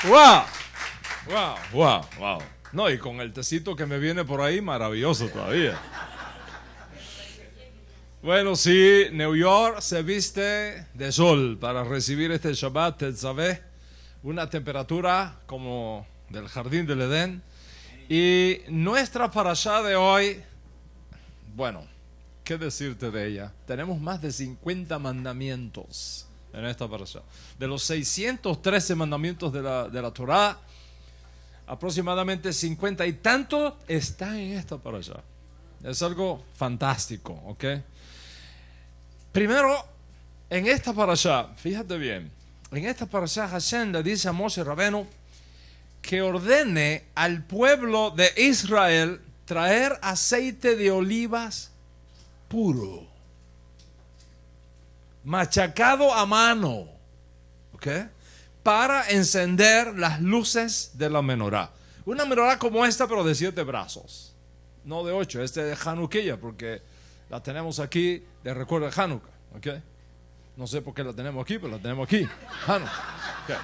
¡Wow! ¡Wow! ¡Wow! ¡Wow! No, y con el tecito que me viene por ahí, maravilloso todavía. Bueno, sí, New York se viste de sol para recibir este Shabbat Tetzaveh, una temperatura como del jardín del Edén. Y nuestra parashá de hoy, bueno, ¿qué decirte de ella? Tenemos más de 50 mandamientos en esta parashá. De los 613 mandamientos de la Torá, aproximadamente 50 y tantos están en esta parashá. Es algo fantástico, ¿ok? Primero, en esta parashá, fíjate bien, en esta parashá Hashem le dice a Moshe Rabenu que ordene al pueblo de Israel traer aceite de olivas puro, machacado a mano, ¿ok? Para encender las luces de la menorá. Una menorá como esta, pero de 7 brazos, no de 8. Este es de Hanukkah, porque la tenemos aquí de recuerdo de Hanukkah, ¿ok? No sé por qué la tenemos aquí, pero la tenemos aquí, Hanukkah, okay.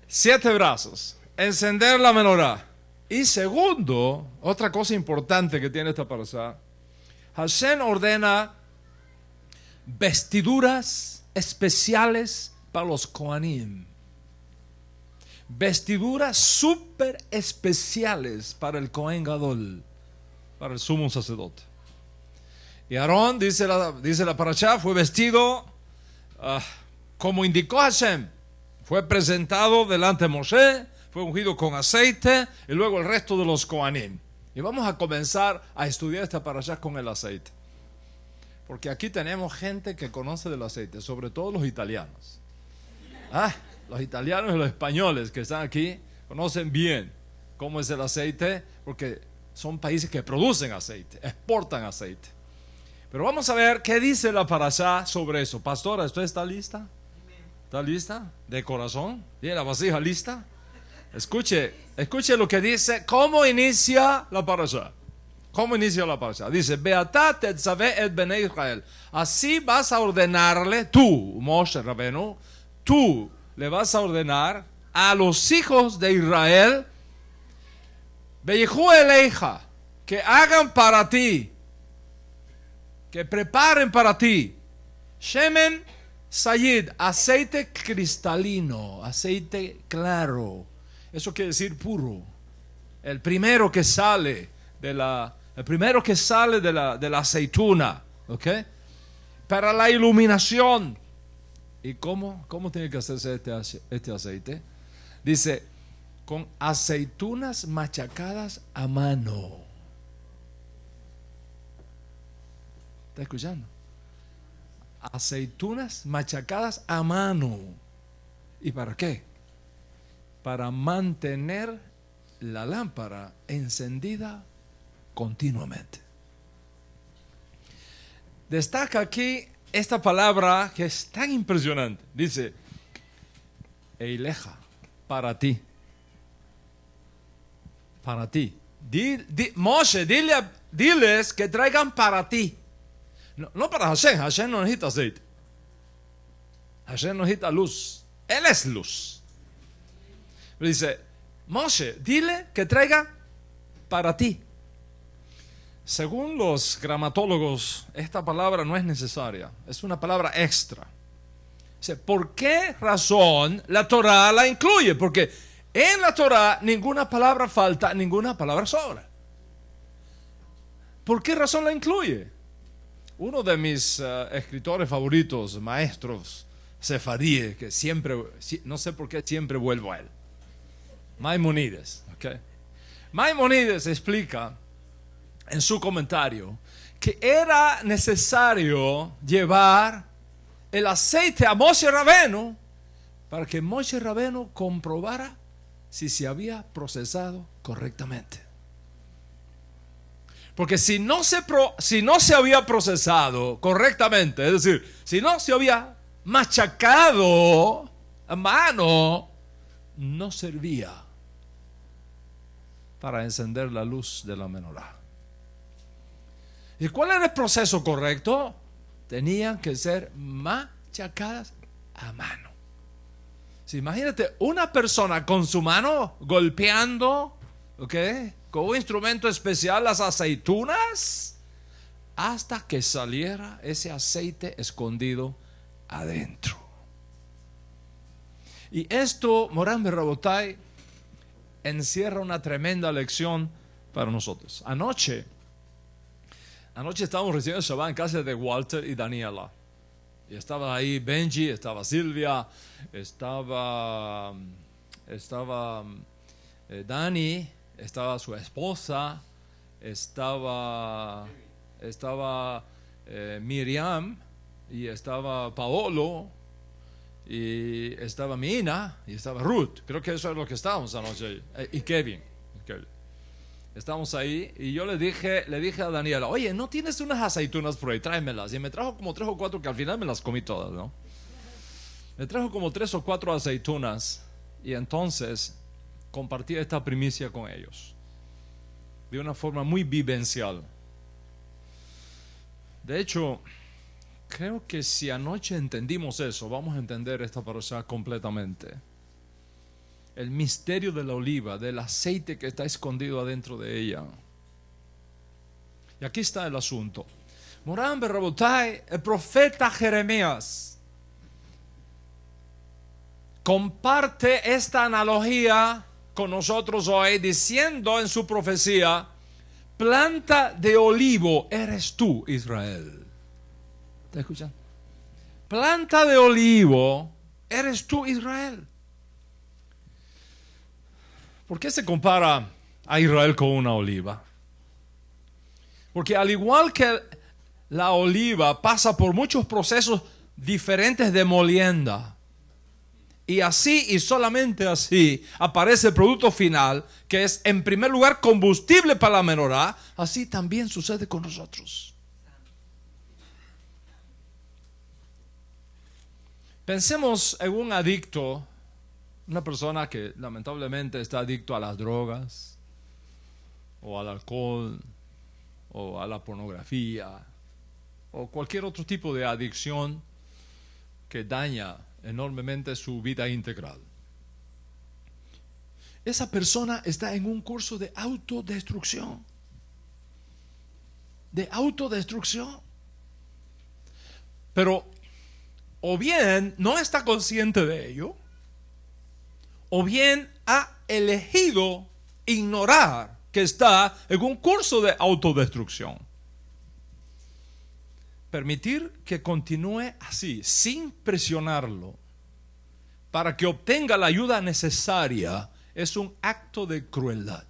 7 brazos, encender la menorá. Y segundo, otra cosa importante que tiene esta parashá, Hashem ordena vestiduras especiales para los Kohanim. Vestiduras súper especiales para el Kohen Gadol, para el sumo sacerdote. Y Aarón, dice la parashá, fue vestido como indicó Hashem. Fue presentado delante de Moshe, fue ungido con aceite y luego el resto de los Kohanim. Y vamos a comenzar a estudiar esta parashá con el aceite. Porque aquí tenemos gente que conoce del aceite, sobre todo los italianos. Los italianos y los españoles que están aquí conocen bien cómo es el aceite, porque son países que producen aceite, exportan aceite. Pero vamos a ver qué dice la parashá sobre eso. Pastora, ¿usted está lista? ¿Está lista? ¿De corazón? ¿Tiene la vasija lista? Escuche lo que dice. ¿Cómo inicia la parashá? ¿Cómo inicia la parashá? Dice, Beatá tetzaveh et bnei Israel. Así vas a ordenarle, tú, Moshe Rabenu, tú le vas a ordenar a los hijos de Israel, Beyihu eleija, que hagan para ti, que preparen para ti, Shemen Sayid, aceite cristalino, aceite claro. Eso quiere decir puro. El primero que sale de la aceituna, ¿ok? Para la iluminación. ¿Y cómo tiene que hacerse este aceite? Dice, con aceitunas machacadas a mano. ¿Está escuchando? Aceitunas machacadas a mano. ¿Y para qué? Para mantener la lámpara encendida continuamente. Destaca aquí esta palabra que es tan impresionante. Dice, Eileja, para ti. Para ti. Moshe, diles que traigan para ti. No para Hashem. Hashem no necesita aceite. Hashem no necesita luz. Él es luz. Pero dice, Moshe, dile que traiga para ti. Según los gramatólogos, esta palabra no es necesaria. Es una palabra extra. Dice, ¿por qué razón la Torá la incluye? Porque en la Torá ninguna palabra falta, ninguna palabra sobra. ¿Por qué razón la incluye? Uno de mis escritores favoritos, maestros sefardíes, que siempre, no sé por qué siempre vuelvo a él, Maimónides, ¿okay? Maimónides explica en su comentario que era necesario llevar el aceite a Moshe Rabenu para que Moshe Rabenu comprobara si se había procesado correctamente. Porque si no se había procesado correctamente, es decir, si no se había machacado a mano, no servía para encender la luz de la menorá. ¿Y cuál era el proceso correcto? Tenían que ser machacadas a mano. Sí, imagínate una persona con su mano golpeando, ¿ok?, con un instrumento especial las aceitunas hasta que saliera ese aceite escondido adentro. Y esto, Morán Berrabotai, encierra una tremenda lección para nosotros. Anoche estábamos recibiendo Shabbat en casa de Walter y Daniela. Y estaba ahí Benji, estaba Silvia, estaba Dani, estaba su esposa, estaba Miriam, y estaba Paolo, y estaba Mina, y estaba Ruth. Creo que eso es lo que estábamos anoche. Y Kevin. Estábamos ahí y yo le dije a Daniela, oye, ¿no tienes unas aceitunas por ahí? Tráemelas. Y me trajo como 3 o 4, que al final me las comí todas, ¿no? Me trajo como 3 o 4 aceitunas y entonces compartí esta primicia con ellos de una forma muy vivencial. De hecho, creo que si anoche entendimos eso, vamos a entender esta parasha completamente. El misterio de la oliva, del aceite que está escondido adentro de ella. Y aquí está el asunto. Morán Berrabotai, el profeta Jeremías, comparte esta analogía con nosotros hoy, diciendo en su profecía: planta de olivo eres tú, Israel. ¿Está escuchando? Planta de olivo eres tú, Israel. ¿Por qué se compara a Israel con una oliva? Porque al igual que la oliva pasa por muchos procesos diferentes de molienda, y así y solamente así aparece el producto final, que es en primer lugar combustible para la menorá, así también sucede con nosotros. Pensemos en un adicto, una persona que lamentablemente está adicto a las drogas, o al alcohol, o a la pornografía, o cualquier otro tipo de adicción que daña enormemente su vida integral. Esa persona está en un curso de autodestrucción. Pero o bien no está consciente de ello, o bien ha elegido ignorar que está en un curso de autodestrucción. Permitir que continúe así, sin presionarlo, para que obtenga la ayuda necesaria, es un acto de crueldad.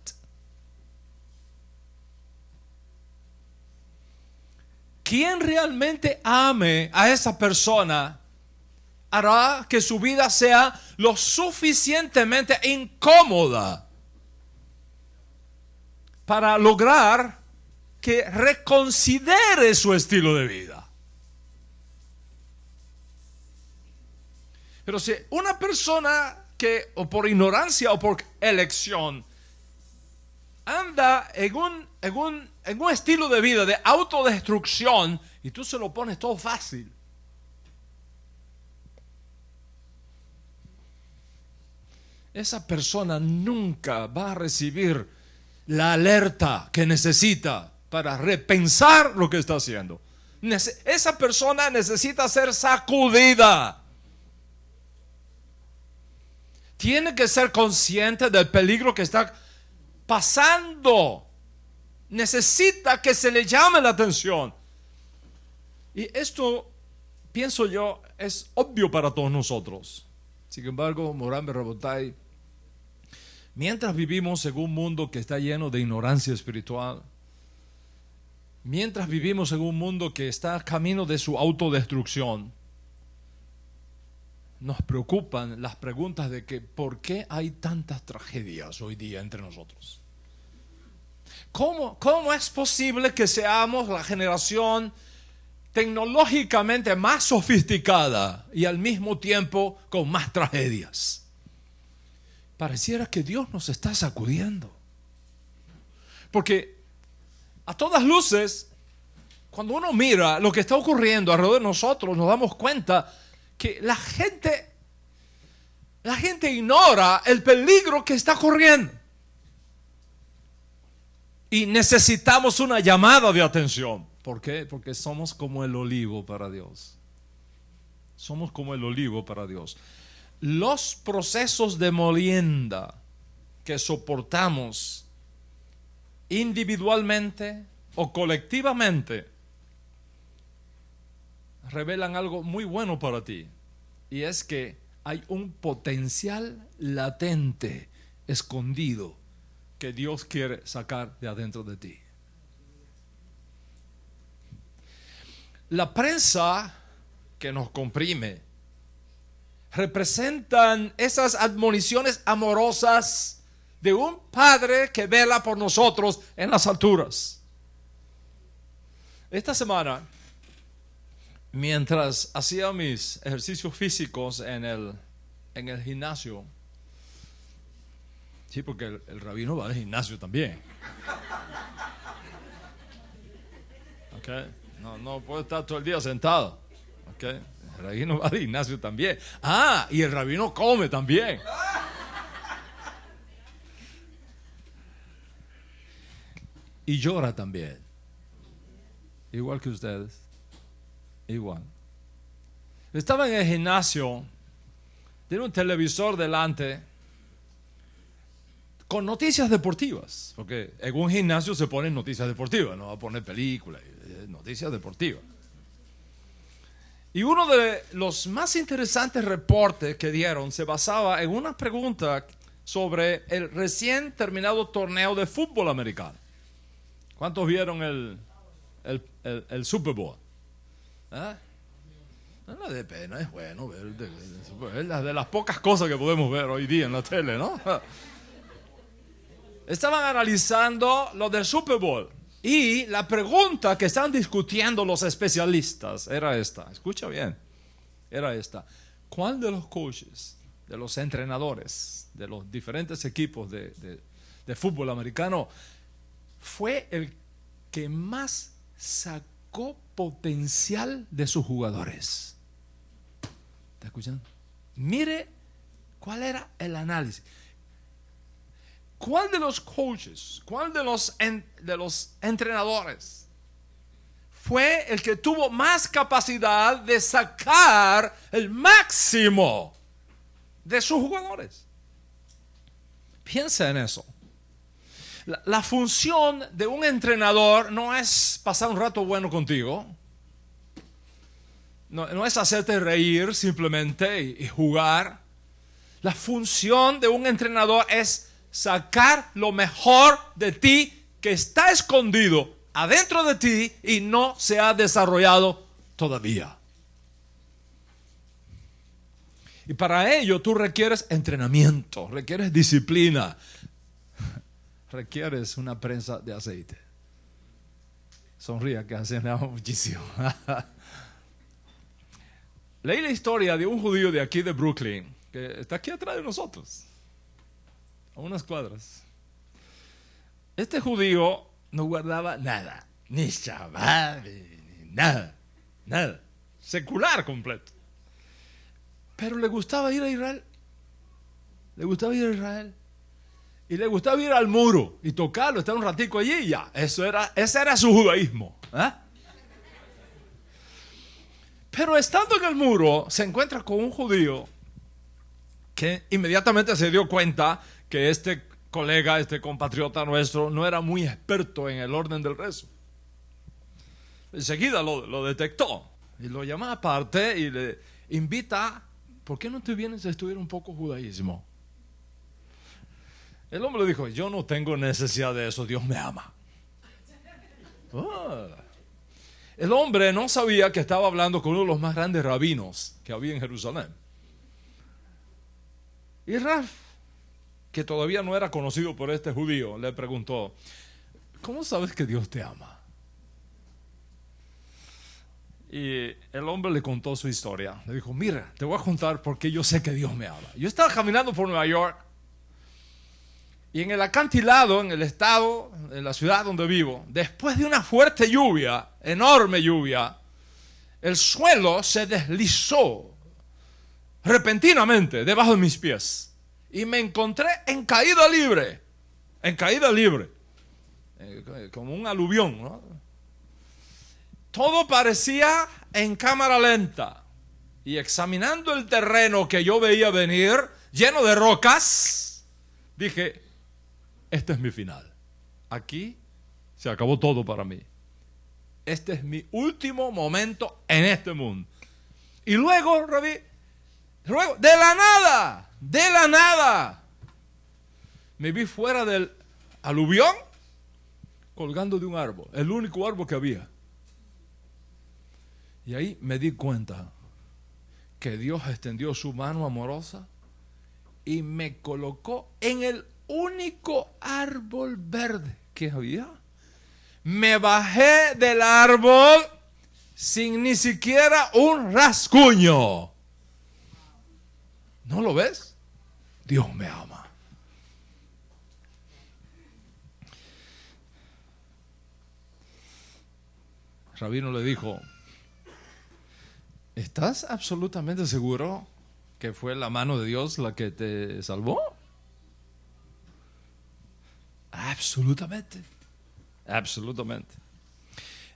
Quien realmente ame a esa persona hará que su vida sea lo suficientemente incómoda para lograr que reconsidere su estilo de vida. Pero si una persona que, o por ignorancia o por elección, anda en un estilo de vida de autodestrucción, y tú se lo pones todo fácil, esa persona nunca va a recibir la alerta que necesita para repensar lo que está haciendo. Esa persona necesita ser sacudida. Tiene que ser consciente del peligro que está pasando. Necesita que se le llame la atención. Y esto, pienso yo, es obvio para todos nosotros. Sin embargo, Morán Berrabotai, mientras vivimos en un mundo que está lleno de ignorancia espiritual, mientras vivimos en un mundo que está camino de su autodestrucción, nos preocupan las preguntas de que ¿por qué hay tantas tragedias hoy día entre nosotros? ¿Cómo es posible que seamos la generación tecnológicamente más sofisticada y al mismo tiempo con más tragedias? Pareciera que Dios nos está sacudiendo. Porque a todas luces, cuando uno mira lo que está ocurriendo alrededor de nosotros, nos damos cuenta que la gente La gente ignora el peligro que está corriendo. Y necesitamos una llamada de atención. ¿Por qué? Porque somos como el olivo para Dios. Somos como el olivo para Dios. Los procesos de molienda que soportamos individualmente o colectivamente revelan algo muy bueno para ti, y es que hay un potencial latente, escondido, que Dios quiere sacar de adentro de ti. La prensa que nos comprime representan esas admoniciones amorosas de un padre que vela por nosotros en las alturas. Esta semana, mientras hacía mis ejercicios físicos en el gimnasio, sí, porque el rabino va al gimnasio también. Okay. No puede estar todo el día sentado. Okay. El rabino va al gimnasio también. Y el rabino come también. Y llora también. Igual que ustedes. Igual. Estaba en el gimnasio, tiene un televisor delante con noticias deportivas, porque en un gimnasio se ponen noticias deportivas, no va a poner películas, noticias deportivas. Y uno de los más interesantes reportes que dieron se basaba en una pregunta sobre el recién terminado torneo de fútbol americano. ¿Cuántos vieron el Super Bowl? No es de pena, es bueno ver. Es de las pocas cosas que podemos ver hoy día en la tele, ¿no? Estaban analizando lo del Super Bowl. Y la pregunta que estaban discutiendo los especialistas era esta. Escucha bien. Era esta. ¿Cuál de los coaches, de los entrenadores, de los diferentes equipos de fútbol americano fue el que más sacó potencial de sus jugadores? ¿Está escuchando? Mire cuál era el análisis. ¿Cuál de los coaches, cuál de los entrenadores fue el que tuvo más capacidad de sacar el máximo de sus jugadores? Piensa en eso. La función de un entrenador no es pasar un rato bueno contigo. No es hacerte reír simplemente y jugar. La función de un entrenador es sacar lo mejor de ti que está escondido adentro de ti y no se ha desarrollado todavía. Y para ello tú requieres entrenamiento, requieres disciplina, requieres una prensa de aceite. Sonría, que hace muchísimo. Leí la historia de un judío de aquí de Brooklyn, que está aquí atrás de nosotros, a unas cuadras. Este judío no guardaba nada, ni Shabbat, ni nada, secular completo. Pero le gustaba ir a Israel. Y le gustaba ir al muro y tocarlo, estar un ratico allí y ya. Ese era su judaísmo. Pero estando en el muro, se encuentra con un judío que inmediatamente se dio cuenta que este colega, este compatriota nuestro, no era muy experto en el orden del rezo. Enseguida lo detectó y lo llama aparte y le invita: ¿por qué no te vienes a estudiar un poco judaísmo? El hombre le dijo: yo no tengo necesidad de eso, Dios me ama. El hombre no sabía que estaba hablando con uno de los más grandes rabinos que había en Jerusalén. Y Raf, que todavía no era conocido por este judío, le preguntó: ¿cómo sabes que Dios te ama? Y el hombre le contó su historia. Le dijo: mira, te voy a contar por qué yo sé que Dios me ama. Yo estaba caminando por Nueva York y en el acantilado, en el estado, en la ciudad donde vivo, después de una fuerte lluvia, enorme lluvia, el suelo se deslizó repentinamente debajo de mis pies. Y me encontré en caída libre. En caída libre. Como un aluvión, ¿no? Todo parecía en cámara lenta. Y examinando el terreno que yo veía venir, lleno de rocas, dije, este es mi final. Aquí se acabó todo para mí. Este es mi último momento en este mundo. Y luego, de la nada, me vi fuera del aluvión, colgando de un árbol, el único árbol que había. Y ahí me di cuenta que Dios extendió su mano amorosa y me colocó en el único árbol verde que había. Me bajé del árbol sin ni siquiera un rasguño. ¿No lo ves? Dios me ama. Rabino le dijo, ¿estás absolutamente seguro que fue la mano de Dios la que te salvó? Absolutamente. Absolutamente.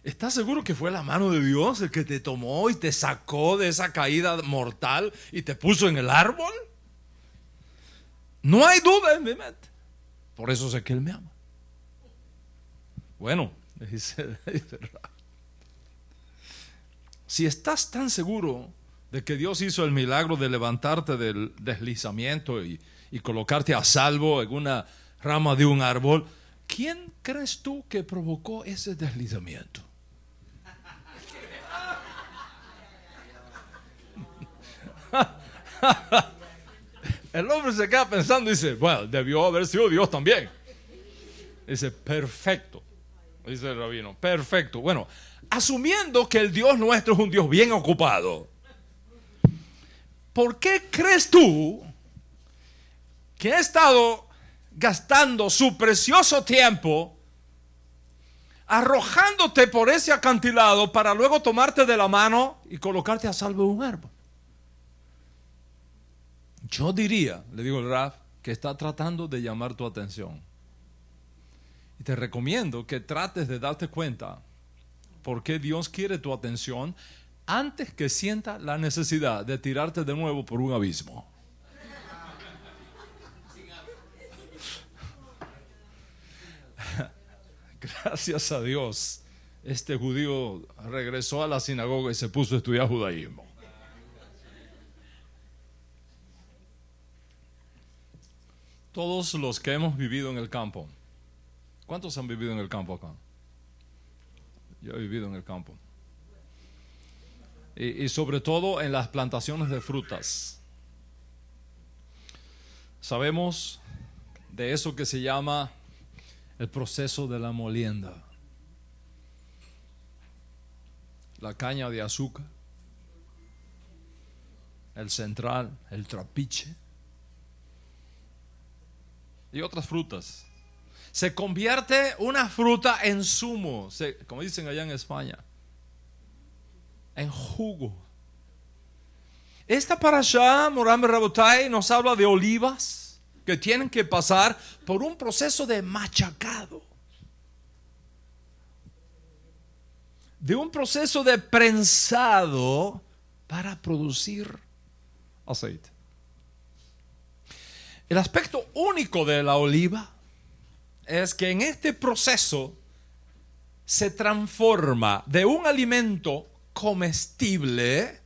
¿Estás seguro que fue la mano de Dios el que te tomó y te sacó de esa caída mortal y te puso en el árbol? No hay duda en mi mente. Por eso sé que Él me ama. Bueno, dice si estás tan seguro de que Dios hizo el milagro de levantarte del deslizamiento y colocarte a salvo en una rama de un árbol, ¿quién crees tú que provocó ese deslizamiento? El hombre se queda pensando y dice, bueno, debió haber sido Dios también. Dice, perfecto. Dice el rabino, perfecto. Bueno, asumiendo que el Dios nuestro es un Dios bien ocupado, ¿por qué crees tú que ha estado gastando su precioso tiempo arrojándote por ese acantilado para luego tomarte de la mano y colocarte a salvo de un árbol? Yo diría, le digo al Raf, que está tratando de llamar tu atención. Y te recomiendo que trates de darte cuenta por qué Dios quiere tu atención antes que sienta la necesidad de tirarte de nuevo por un abismo. Gracias a Dios, este judío regresó a la sinagoga y se puso a estudiar judaísmo. Todos los que hemos vivido en el campo, ¿cuántos han vivido en el campo acá? Yo he vivido en el campo. Y sobre todo en las plantaciones de frutas. Sabemos de eso que se llama el proceso de la molienda. La caña de azúcar, el central, el trapiche y otras frutas. Se convierte una fruta en zumo, como dicen allá en España, en jugo. Esta parashá, Moran Rabotai, nos habla de olivas que tienen que pasar por un proceso de machacado, de un proceso de prensado para producir aceite. El aspecto único de la oliva es que en este proceso se transforma de un alimento comestible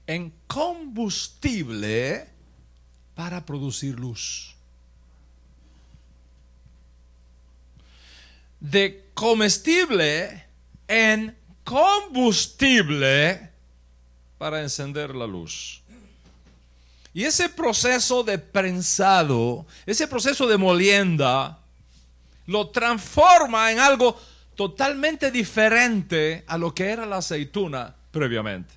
en combustible para producir luz. De comestible en combustible para encender la luz. Y ese proceso de prensado, ese proceso de molienda, lo transforma en algo totalmente diferente a lo que era la aceituna previamente.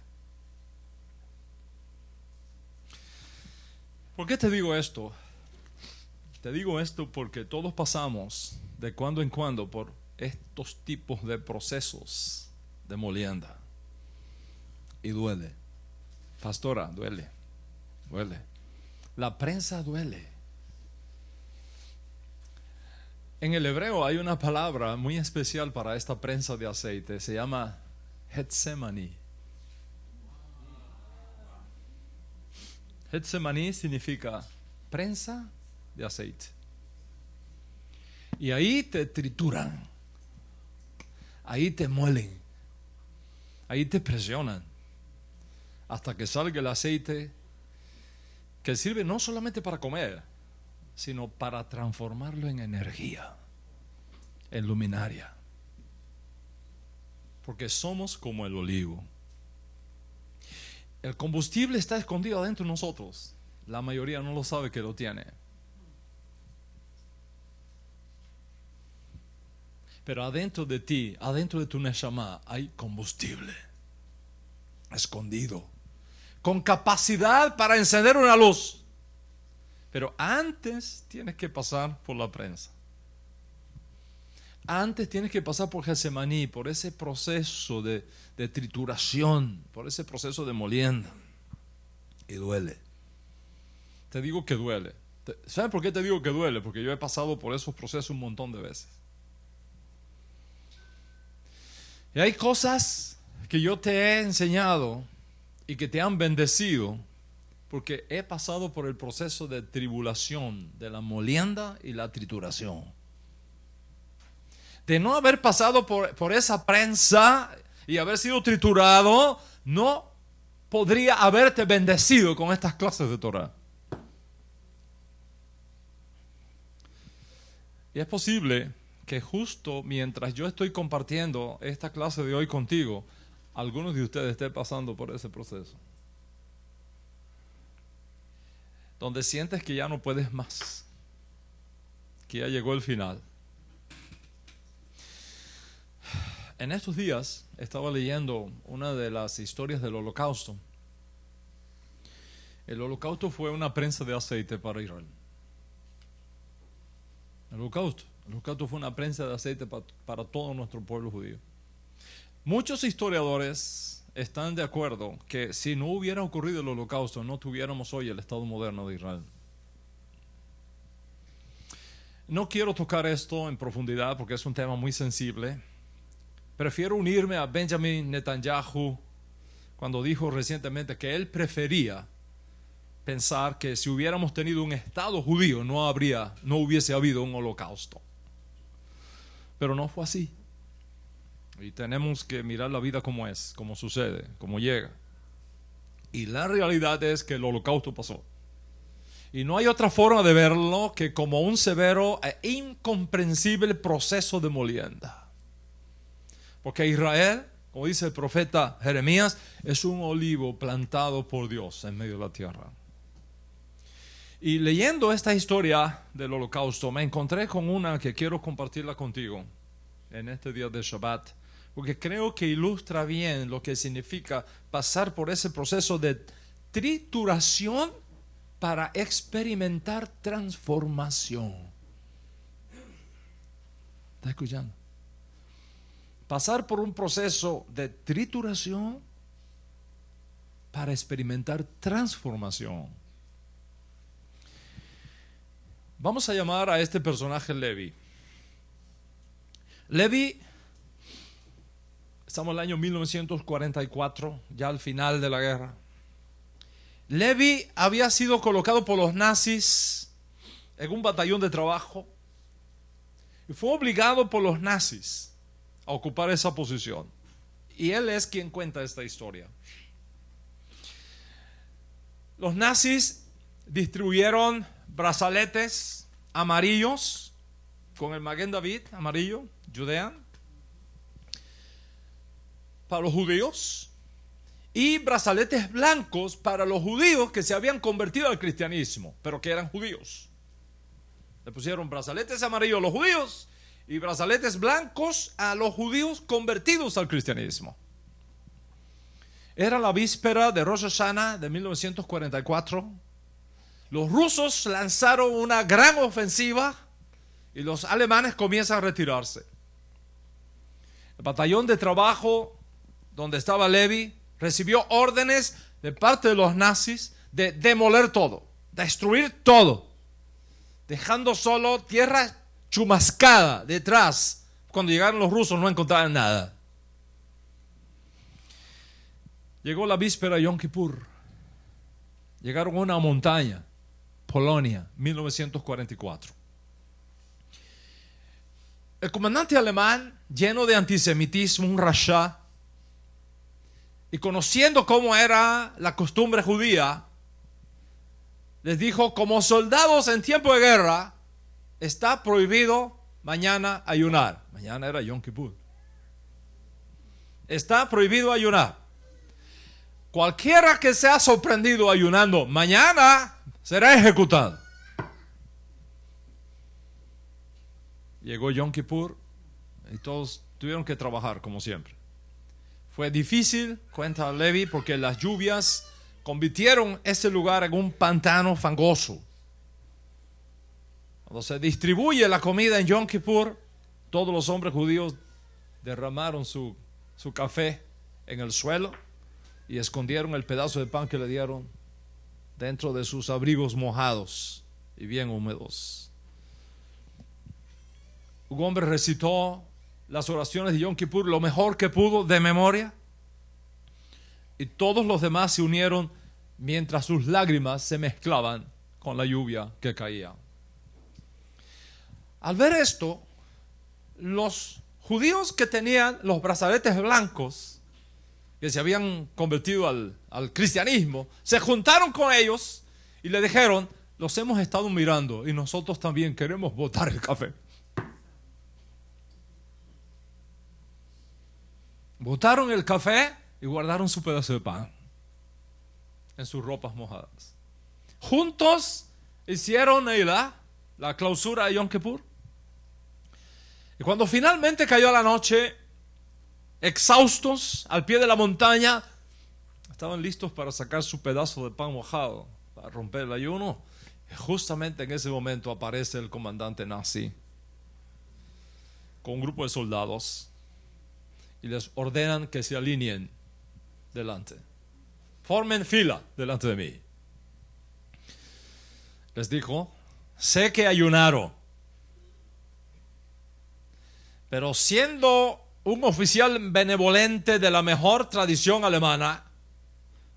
¿Por qué te digo esto? Te digo esto porque todos pasamos de cuando en cuando por estos tipos de procesos de molienda. Y duele. Pastora, duele. Duele. La prensa duele. En el hebreo hay una palabra muy especial para esta prensa de aceite. Se llama Getsemaní. Getsemaní significa prensa de aceite. Y ahí te trituran, ahí te muelen, ahí te presionan, hasta que salga el aceite que sirve no solamente para comer, sino para transformarlo en energía, en luminaria. Porque somos como el olivo. El combustible está escondido adentro de nosotros. La mayoría no lo sabe que lo tiene. Pero adentro de ti, adentro de tu neshama, hay combustible escondido, con capacidad para encender una luz. Pero antes tienes que pasar por la prensa. Antes tienes que pasar por Getsemaní, por ese proceso de trituración, por ese proceso de molienda. Y duele. Te digo que duele. ¿Sabes por qué te digo que duele? Porque yo he pasado por esos procesos un montón de veces. Y hay cosas que yo te he enseñado y que te han bendecido porque he pasado por el proceso de tribulación, de la molienda y la trituración. De no haber pasado por esa prensa y haber sido triturado, no podría haberte bendecido con estas clases de Torah. Y es posible que justo mientras yo estoy compartiendo esta clase de hoy contigo, algunos de ustedes estén pasando por ese proceso. Donde sientes que ya no puedes más, que ya llegó el final. En estos días estaba leyendo una de las historias del Holocausto. El Holocausto fue una prensa de aceite para Israel. El Holocausto fue una prensa de aceite para todo nuestro pueblo judío. Muchos historiadores están de acuerdo que si no hubiera ocurrido el Holocausto, no tuviéramos hoy el Estado moderno de Israel. No quiero tocar esto en profundidad porque es un tema muy sensible. Prefiero unirme a Benjamin Netanyahu cuando dijo recientemente que él prefería pensar que si hubiéramos tenido un Estado judío no hubiese habido un holocausto. Pero no fue así. Y tenemos que mirar la vida como es, como sucede, como llega. Y la realidad es que el holocausto pasó. Y no hay otra forma de verlo que como un severo e incomprensible proceso de molienda. Porque Israel, como dice el profeta Jeremías, es un olivo plantado por Dios en medio de la tierra. Y leyendo esta historia del Holocausto, me encontré con una que quiero compartirla contigo en este día de Shabbat, porque creo que ilustra bien lo que significa pasar por ese proceso de trituración para experimentar transformación. ¿Está escuchando? Pasar por un proceso de trituración para experimentar transformación. Vamos a llamar a este personaje Levi. Levi, estamos en el año 1944, ya al final de la guerra. Levi había sido colocado por los nazis en un batallón de trabajo y fue obligado por los nazis a ocupar esa posición. Y él es quien cuenta esta historia. Los nazis distribuyeron brazaletes amarillos con el Maguen David amarillo, Judean, para los judíos, y brazaletes blancos para los judíos que se habían convertido al cristianismo, pero que eran judíos. Le pusieron brazaletes amarillos a los judíos y brazaletes blancos a los judíos convertidos al cristianismo. Era la víspera de Rosh Hashanah de 1944. Los rusos lanzaron una gran ofensiva y los alemanes comienzan a retirarse. El batallón de trabajo donde estaba Levi recibió órdenes de parte de los nazis de demoler todo, destruir todo, dejando solo tierra chumascada detrás. Cuando llegaron los rusos no encontraron nada. Llegó la víspera de Yom Kippur. Llegaron a una montaña, Polonia, 1944. El comandante alemán, lleno de antisemitismo, un rasha, y conociendo cómo era la costumbre judía, les dijo: como soldados en tiempo de guerra, está prohibido mañana ayunar. Mañana era Yom Kippur. Está prohibido ayunar. Cualquiera que sea sorprendido ayunando mañana será ejecutado. Llegó Yom Kippur y todos tuvieron que trabajar como siempre. Fue difícil, cuenta Levi, porque las lluvias convirtieron ese lugar en un pantano fangoso. Cuando se distribuye la comida en Yom Kippur, todos los hombres judíos derramaron su café en el suelo y escondieron el pedazo de pan que le dieron dentro de sus abrigos mojados y bien húmedos. Un hombre recitó las oraciones de Yom Kippur lo mejor que pudo de memoria, y todos los demás se unieron mientras sus lágrimas se mezclaban con la lluvia que caía. Al ver esto, los judíos que tenían los brazaletes blancos, que se habían convertido al cristianismo, se juntaron con ellos y le dijeron: los hemos estado mirando y nosotros también queremos botar el café. Botaron el café y guardaron su pedazo de pan en sus ropas mojadas. Juntos hicieron la clausura de Yom Kippur. Y cuando finalmente cayó la noche, exhaustos, al pie de la montaña, estaban listos para sacar su pedazo de pan mojado, para romper el ayuno. Y justamente en ese momento aparece el comandante nazi con un grupo de soldados y les ordenan que se alineen delante. Formen fila delante de mí. Les dijo: sé que ayunaron, pero siendo un oficial benevolente de la mejor tradición alemana,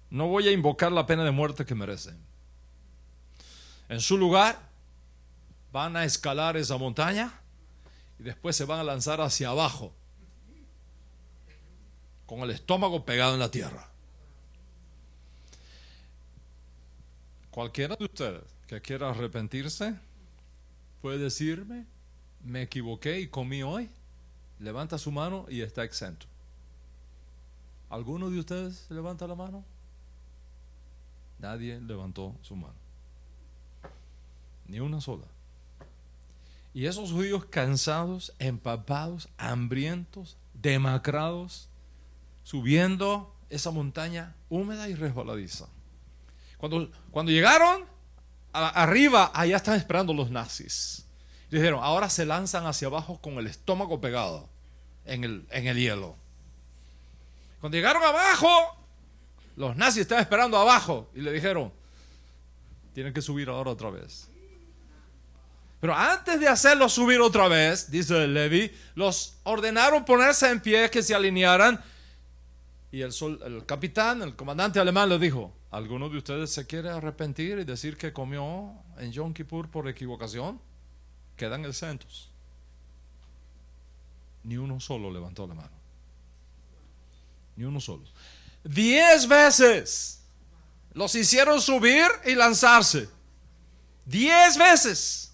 no voy a invocar la pena de muerte que merecen. En su lugar, van a escalar esa montaña y después se van a lanzar hacia abajo, con el estómago pegado en la tierra. Cualquiera de ustedes que quiera arrepentirse puede decirme: me equivoqué y comí hoy. Levanta su mano y está exento. ¿Alguno de ustedes levanta la mano? Nadie levantó su mano, ni una sola. Y esos judíos cansados, empapados, hambrientos, demacrados, subiendo esa montaña húmeda y resbaladiza. Cuando llegaron arriba, allá están esperando los nazis. Dijeron: ahora se lanzan hacia abajo con el estómago pegado en el hielo. Cuando llegaron abajo, los nazis estaban esperando abajo y le dijeron: tienen que subir ahora otra vez. Pero antes de hacerlos subir otra vez, dice Levi, los ordenaron ponerse en pie, que se alinearan. Y el capitán, el comandante alemán, le dijo: ¿alguno de ustedes se quiere arrepentir y decir que comió en Yom Kippur por equivocación? Quedan exentos. Ni uno solo levantó la mano. Ni uno solo. 10 veces los hicieron subir y lanzarse. 10 veces.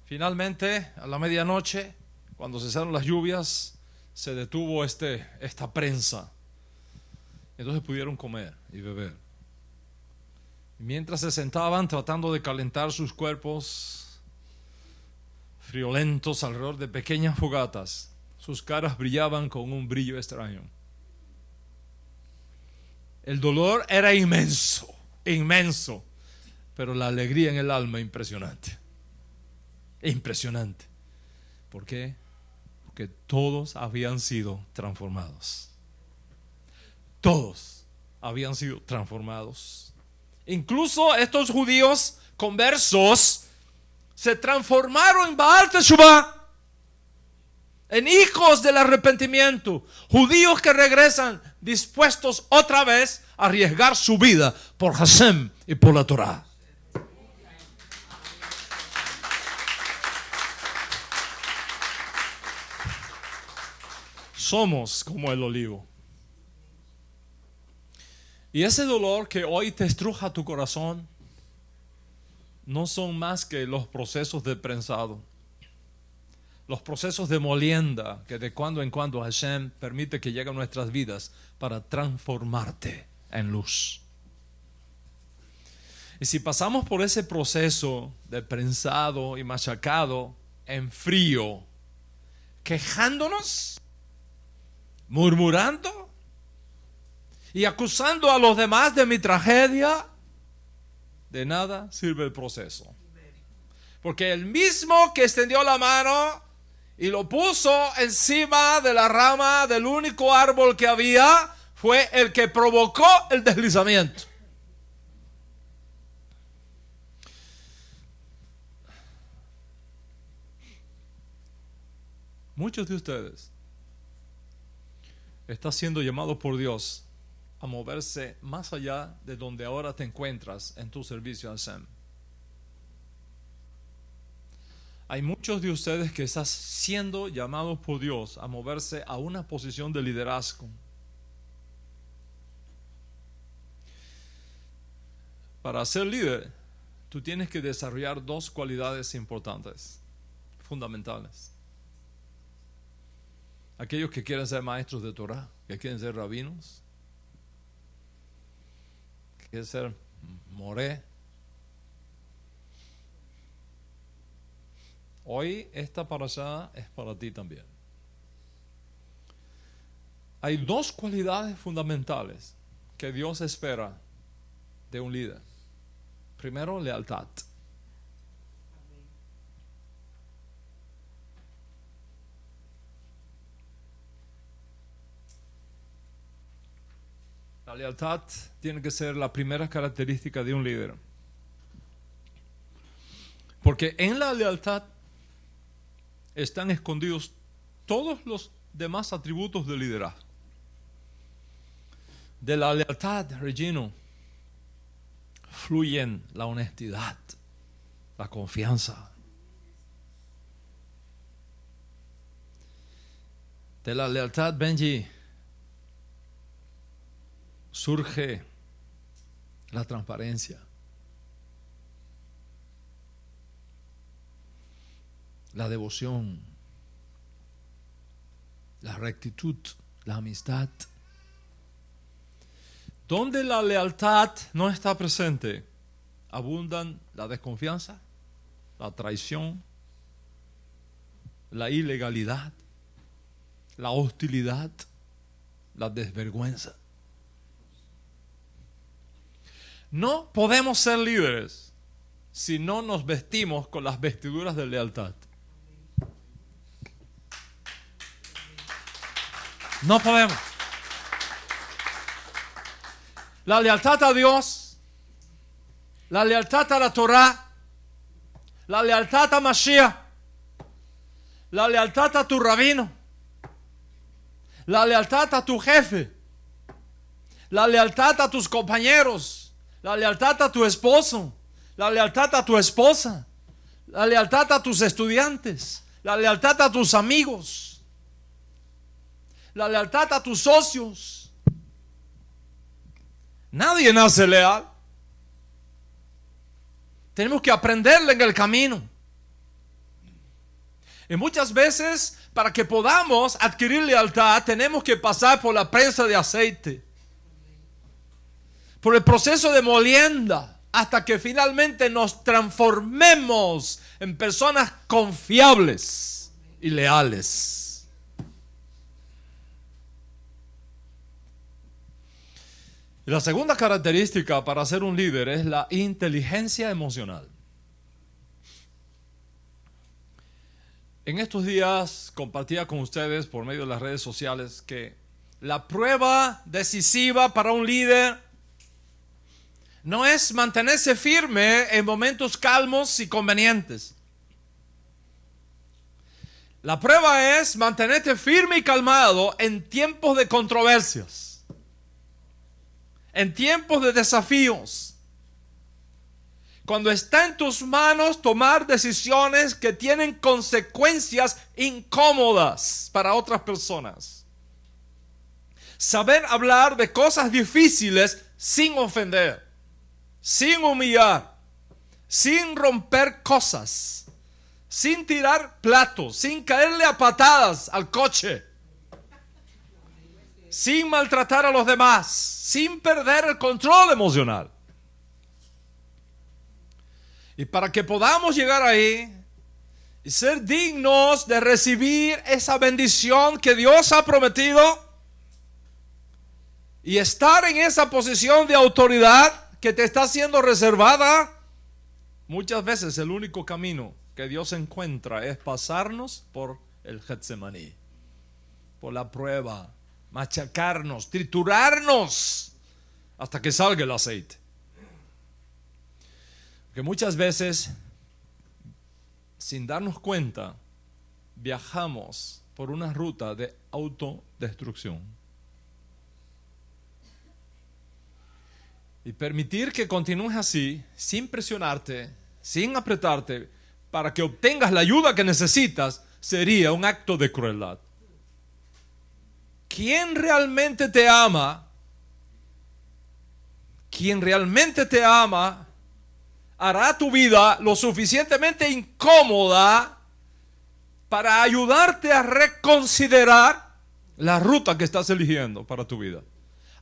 Finalmente, a la medianoche, cuando cesaron las lluvias, se detuvo esta prensa. Entonces pudieron comer y beber. Y mientras se sentaban tratando de calentar sus cuerpos friolentos alrededor de pequeñas fogatas, sus caras brillaban con un brillo extraño. El dolor era inmenso, inmenso, pero la alegría en el alma impresionante. Impresionante. ¿Por qué? Porque todos habían sido transformados. Todos habían sido transformados. Incluso estos judíos conversos se transformaron en Baal Teshuvah, en hijos del arrepentimiento, judíos que regresan dispuestos otra vez a arriesgar su vida por Hashem y por la Torah. Somos como el olivo. Y ese dolor que hoy te estruja tu corazón no son más que los procesos de prensado, los procesos de molienda que de cuando en cuando Hashem permite que lleguen a nuestras vidas para transformarte en luz. Y si pasamos por ese proceso de prensado y machacado en frío, quejándonos, murmurando y acusando a los demás de mi tragedia, de nada sirve el proceso. Porque el mismo que extendió la mano y lo puso encima de la rama del único árbol que había, fue el que provocó el deslizamiento. Muchos de ustedes están siendo llamados por Dios a moverse más allá de donde ahora te encuentras en tu servicio a Hashem. Hay muchos de ustedes que están siendo llamados por Dios a moverse a una posición de liderazgo. Para ser líder, tú tienes que desarrollar dos cualidades importantes, fundamentales. Aquellos que quieren ser maestros de Torah, que quieren ser rabinos, que quieren ser moré. Hoy esta parashá es para ti también. Hay dos cualidades fundamentales que Dios espera de un líder. Primero, lealtad. La lealtad tiene que ser la primera característica de un líder. Porque en la lealtad están escondidos todos los demás atributos del liderazgo. De la lealtad, Regino, fluyen la honestidad, la confianza. De la lealtad, Benji, surge la transparencia, la devoción, la rectitud, la amistad. Donde la lealtad no está presente, abundan la desconfianza, la traición, la ilegalidad, la hostilidad, la desvergüenza. No podemos ser líderes si no nos vestimos con las vestiduras de lealtad. No podemos. La lealtad a Dios, la lealtad a la Torah, la lealtad a Mashiach, la lealtad a tu rabino, la lealtad a tu jefe, la lealtad a tus compañeros, la lealtad a tu esposo, la lealtad a tu esposa, la lealtad a tus estudiantes, la lealtad a tus amigos, la lealtad a tus socios. Nadie nace leal. Tenemos que aprenderle en el camino. Y muchas veces, para que podamos adquirir lealtad, tenemos que pasar por la prensa de aceite, por el proceso de molienda, hasta que finalmente nos transformemos en personas confiables y leales. La segunda característica para ser un líder es la inteligencia emocional. En estos días compartía con ustedes por medio de las redes sociales que La prueba decisiva para un líder no es mantenerse firme en momentos calmos y convenientes. La prueba es mantenerte firme y calmado en tiempos de controversias, en tiempos de desafíos, cuando está en tus manos tomar decisiones que tienen consecuencias incómodas para otras personas. Saber hablar de cosas difíciles sin ofender, sin humillar, sin romper cosas, sin tirar platos, sin caerle a patadas al coche, sin maltratar a los demás, sin perder el control emocional. Y para que podamos llegar ahí y ser dignos de recibir esa bendición que Dios ha prometido y estar en esa posición de autoridad que te está siendo reservada, muchas veces el único camino que Dios encuentra es pasarnos por el Getsemaní, por la prueba, machacarnos, triturarnos hasta que salga el aceite. Que muchas veces, sin darnos cuenta, viajamos por una ruta de autodestrucción. Y permitir que continúes así, sin presionarte, sin apretarte, para que obtengas la ayuda que necesitas, sería un acto de crueldad. ¿Quién realmente te ama? Quien realmente te ama hará tu vida lo suficientemente incómoda para ayudarte a reconsiderar la ruta que estás eligiendo para tu vida.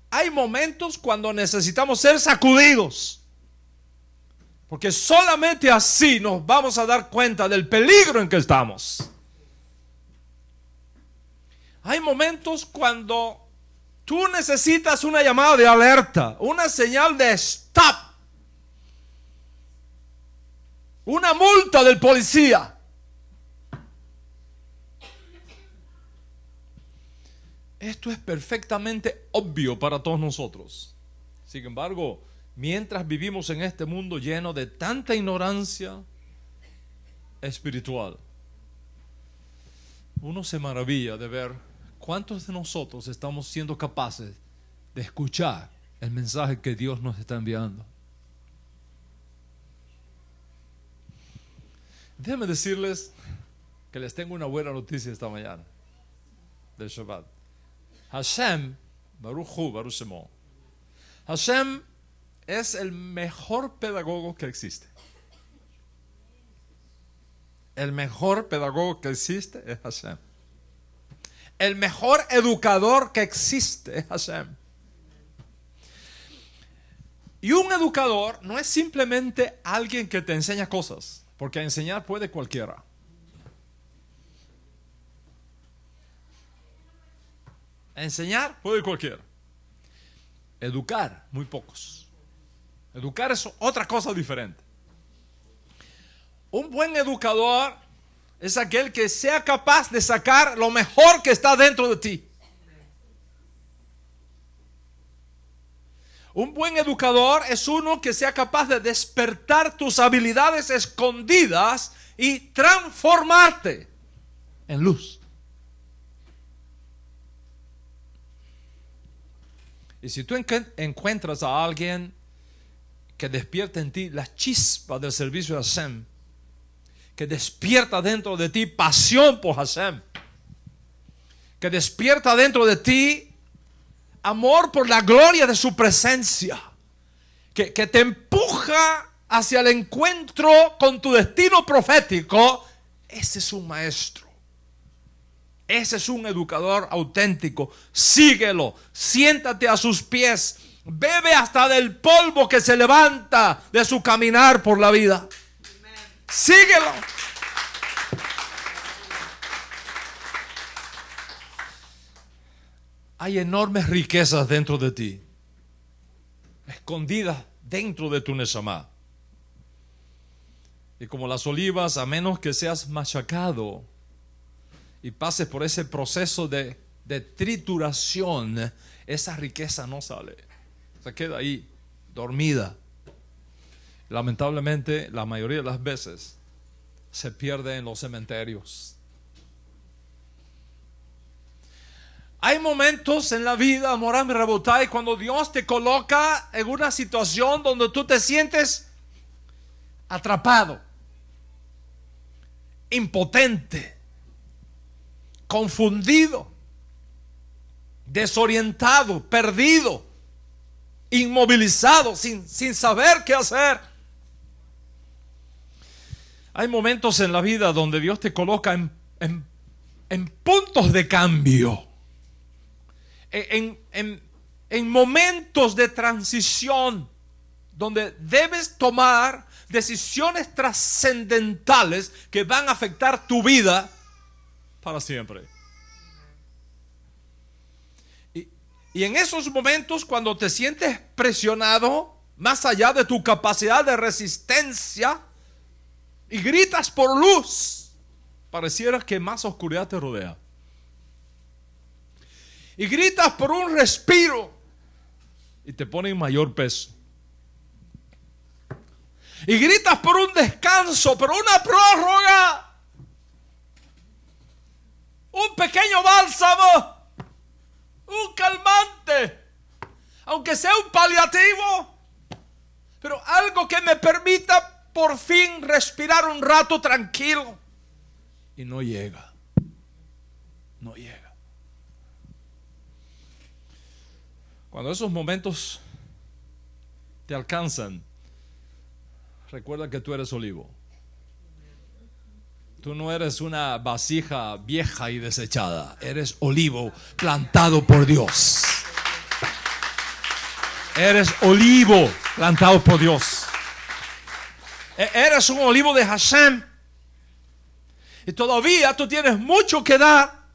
Hay momentos cuando necesitamos ser sacudidos, porque solamente así nos vamos a dar cuenta del peligro en que estamos. Hay momentos cuando tú necesitas una llamada de alerta, una señal de stop, una multa del policía. Esto es perfectamente obvio para todos nosotros. Sin embargo, mientras vivimos en este mundo lleno de tanta ignorancia espiritual, uno se maravilla de ver cuántos de nosotros estamos siendo capaces de escuchar el mensaje que Dios nos está enviando. Déjenme decirles que les tengo una buena noticia esta mañana del Shabbat. Hashem, Baruch Hu, Baruch Shemo. Hashem es el mejor pedagogo que existe. El mejor pedagogo que existe es Hashem. El mejor educador que existe es Hashem. Y un educador no es simplemente alguien que te enseña cosas, porque enseñar puede cualquiera. Enseñar puede cualquiera. Educar, muy pocos. Educar es otra cosa diferente. Un buen educador es aquel que sea capaz de sacar lo mejor que está dentro de ti. Un buen educador es uno que sea capaz de despertar tus habilidades escondidas y transformarte en luz. Y si tú encuentras a alguien que despierta en ti la chispa del servicio de Hashem, que despierta dentro de ti pasión por Hashem, que despierta dentro de ti amor por la gloria de su presencia, que te empuja hacia el encuentro con tu destino profético, ese es un maestro. Ese es un educador auténtico. Síguelo, siéntate a sus pies, bebe hasta del polvo que se levanta de su caminar por la vida. Síguelo. Hay enormes riquezas dentro de ti, escondidas dentro de tu Neshama. Y como las olivas, a menos que seas machacado y pases por ese proceso de de trituración, esa riqueza no sale. Se queda ahí, dormida. Lamentablemente, la mayoría de las veces se pierde en los cementerios. Hay momentos en la vida, Moram y Rabotai, cuando Dios te coloca en una situación donde tú te sientes atrapado, impotente, confundido, desorientado, perdido, inmovilizado, sin saber qué hacer. Hay momentos en la vida donde Dios te coloca en puntos de cambio, en momentos de transición, donde debes tomar decisiones trascendentales que van a afectar tu vida para siempre. Y en esos momentos, cuando te sientes presionado más allá de tu capacidad de resistencia y gritas por luz, pareciera que más oscuridad te rodea. Y gritas por un respiro y te ponen mayor peso. Y gritas por un descanso, por una prórroga, un pequeño bálsamo, un calmante, aunque sea un paliativo, pero algo que me permita por fin respirar un rato tranquilo. Y no llega. No llega. Cuando esos momentos te alcanzan, recuerda que tú eres olivo. Tú no eres una vasija vieja y desechada. Eres olivo plantado por Dios. Eres olivo plantado por Dios. Eres un olivo de Hashem. Y todavía tú tienes mucho que dar.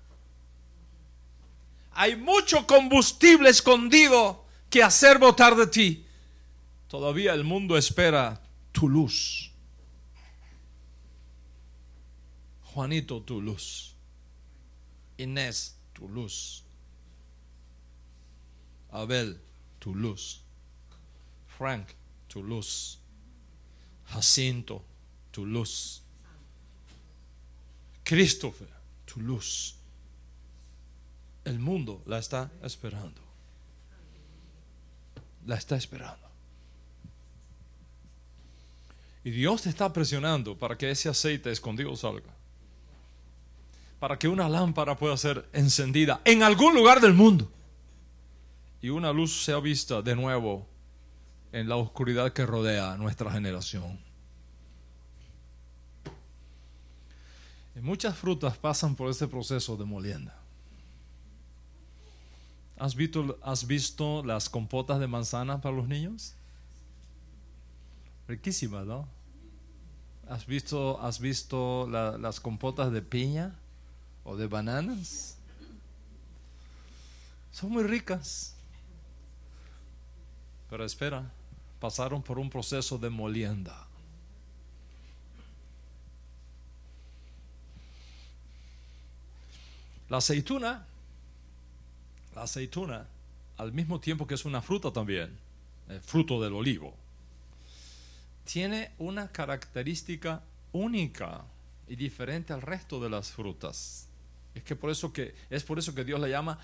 Hay mucho combustible escondido que hacer brotar de ti. Todavía el mundo espera tu luz. Juanito, tu luz. Inés, tu luz. Abel, tu luz. Frank, tu luz. Jacinto, tu luz. Christopher, tu luz. El mundo la está esperando. La está esperando. Y Dios te está presionando para que ese aceite escondido salga. Para que una lámpara pueda ser encendida en algún lugar del mundo. Y una luz sea vista de nuevo en la oscuridad que rodea a nuestra generación. Y muchas frutas pasan por este proceso de molienda. ¿Has visto las compotas de manzana para los niños? Riquísimas, ¿no? ¿Has visto las compotas de piña o de bananas? Son muy ricas. Pero espera, pasaron por un proceso de molienda. La aceituna, al mismo tiempo que es una fruta también, el fruto del olivo, tiene una característica única y diferente al resto de las frutas. Es por eso que Dios la llama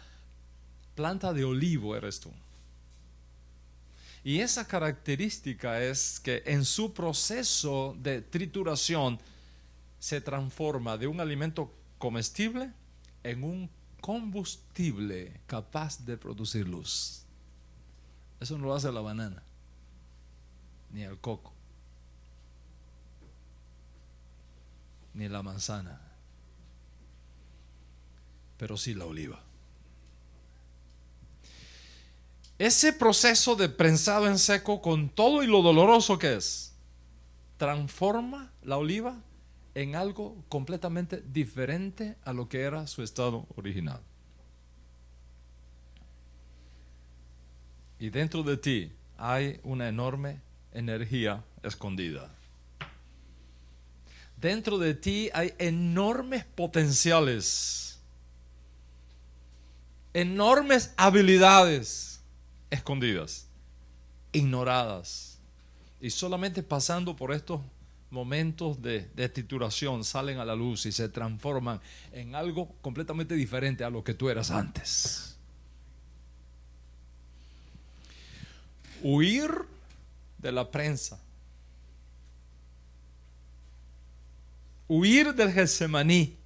planta de olivo eres tú. Y esa característica es que en su proceso de trituración se transforma de un alimento comestible en un combustible capaz de producir luz. Eso no lo hace la banana ni el coco ni la manzana, pero sí la oliva. Ese proceso de prensado en seco, con todo y lo doloroso que es, transforma la oliva en algo completamente diferente a lo que era su estado original. Y dentro de ti hay una enorme energía escondida. Dentro de ti hay enormes potenciales enormes habilidades escondidas, ignoradas. Y solamente pasando por estos momentos de trituración salen a la luz y se transforman en algo completamente diferente a lo que tú eras antes. Huir de la prensa. Huir del Getsemaní.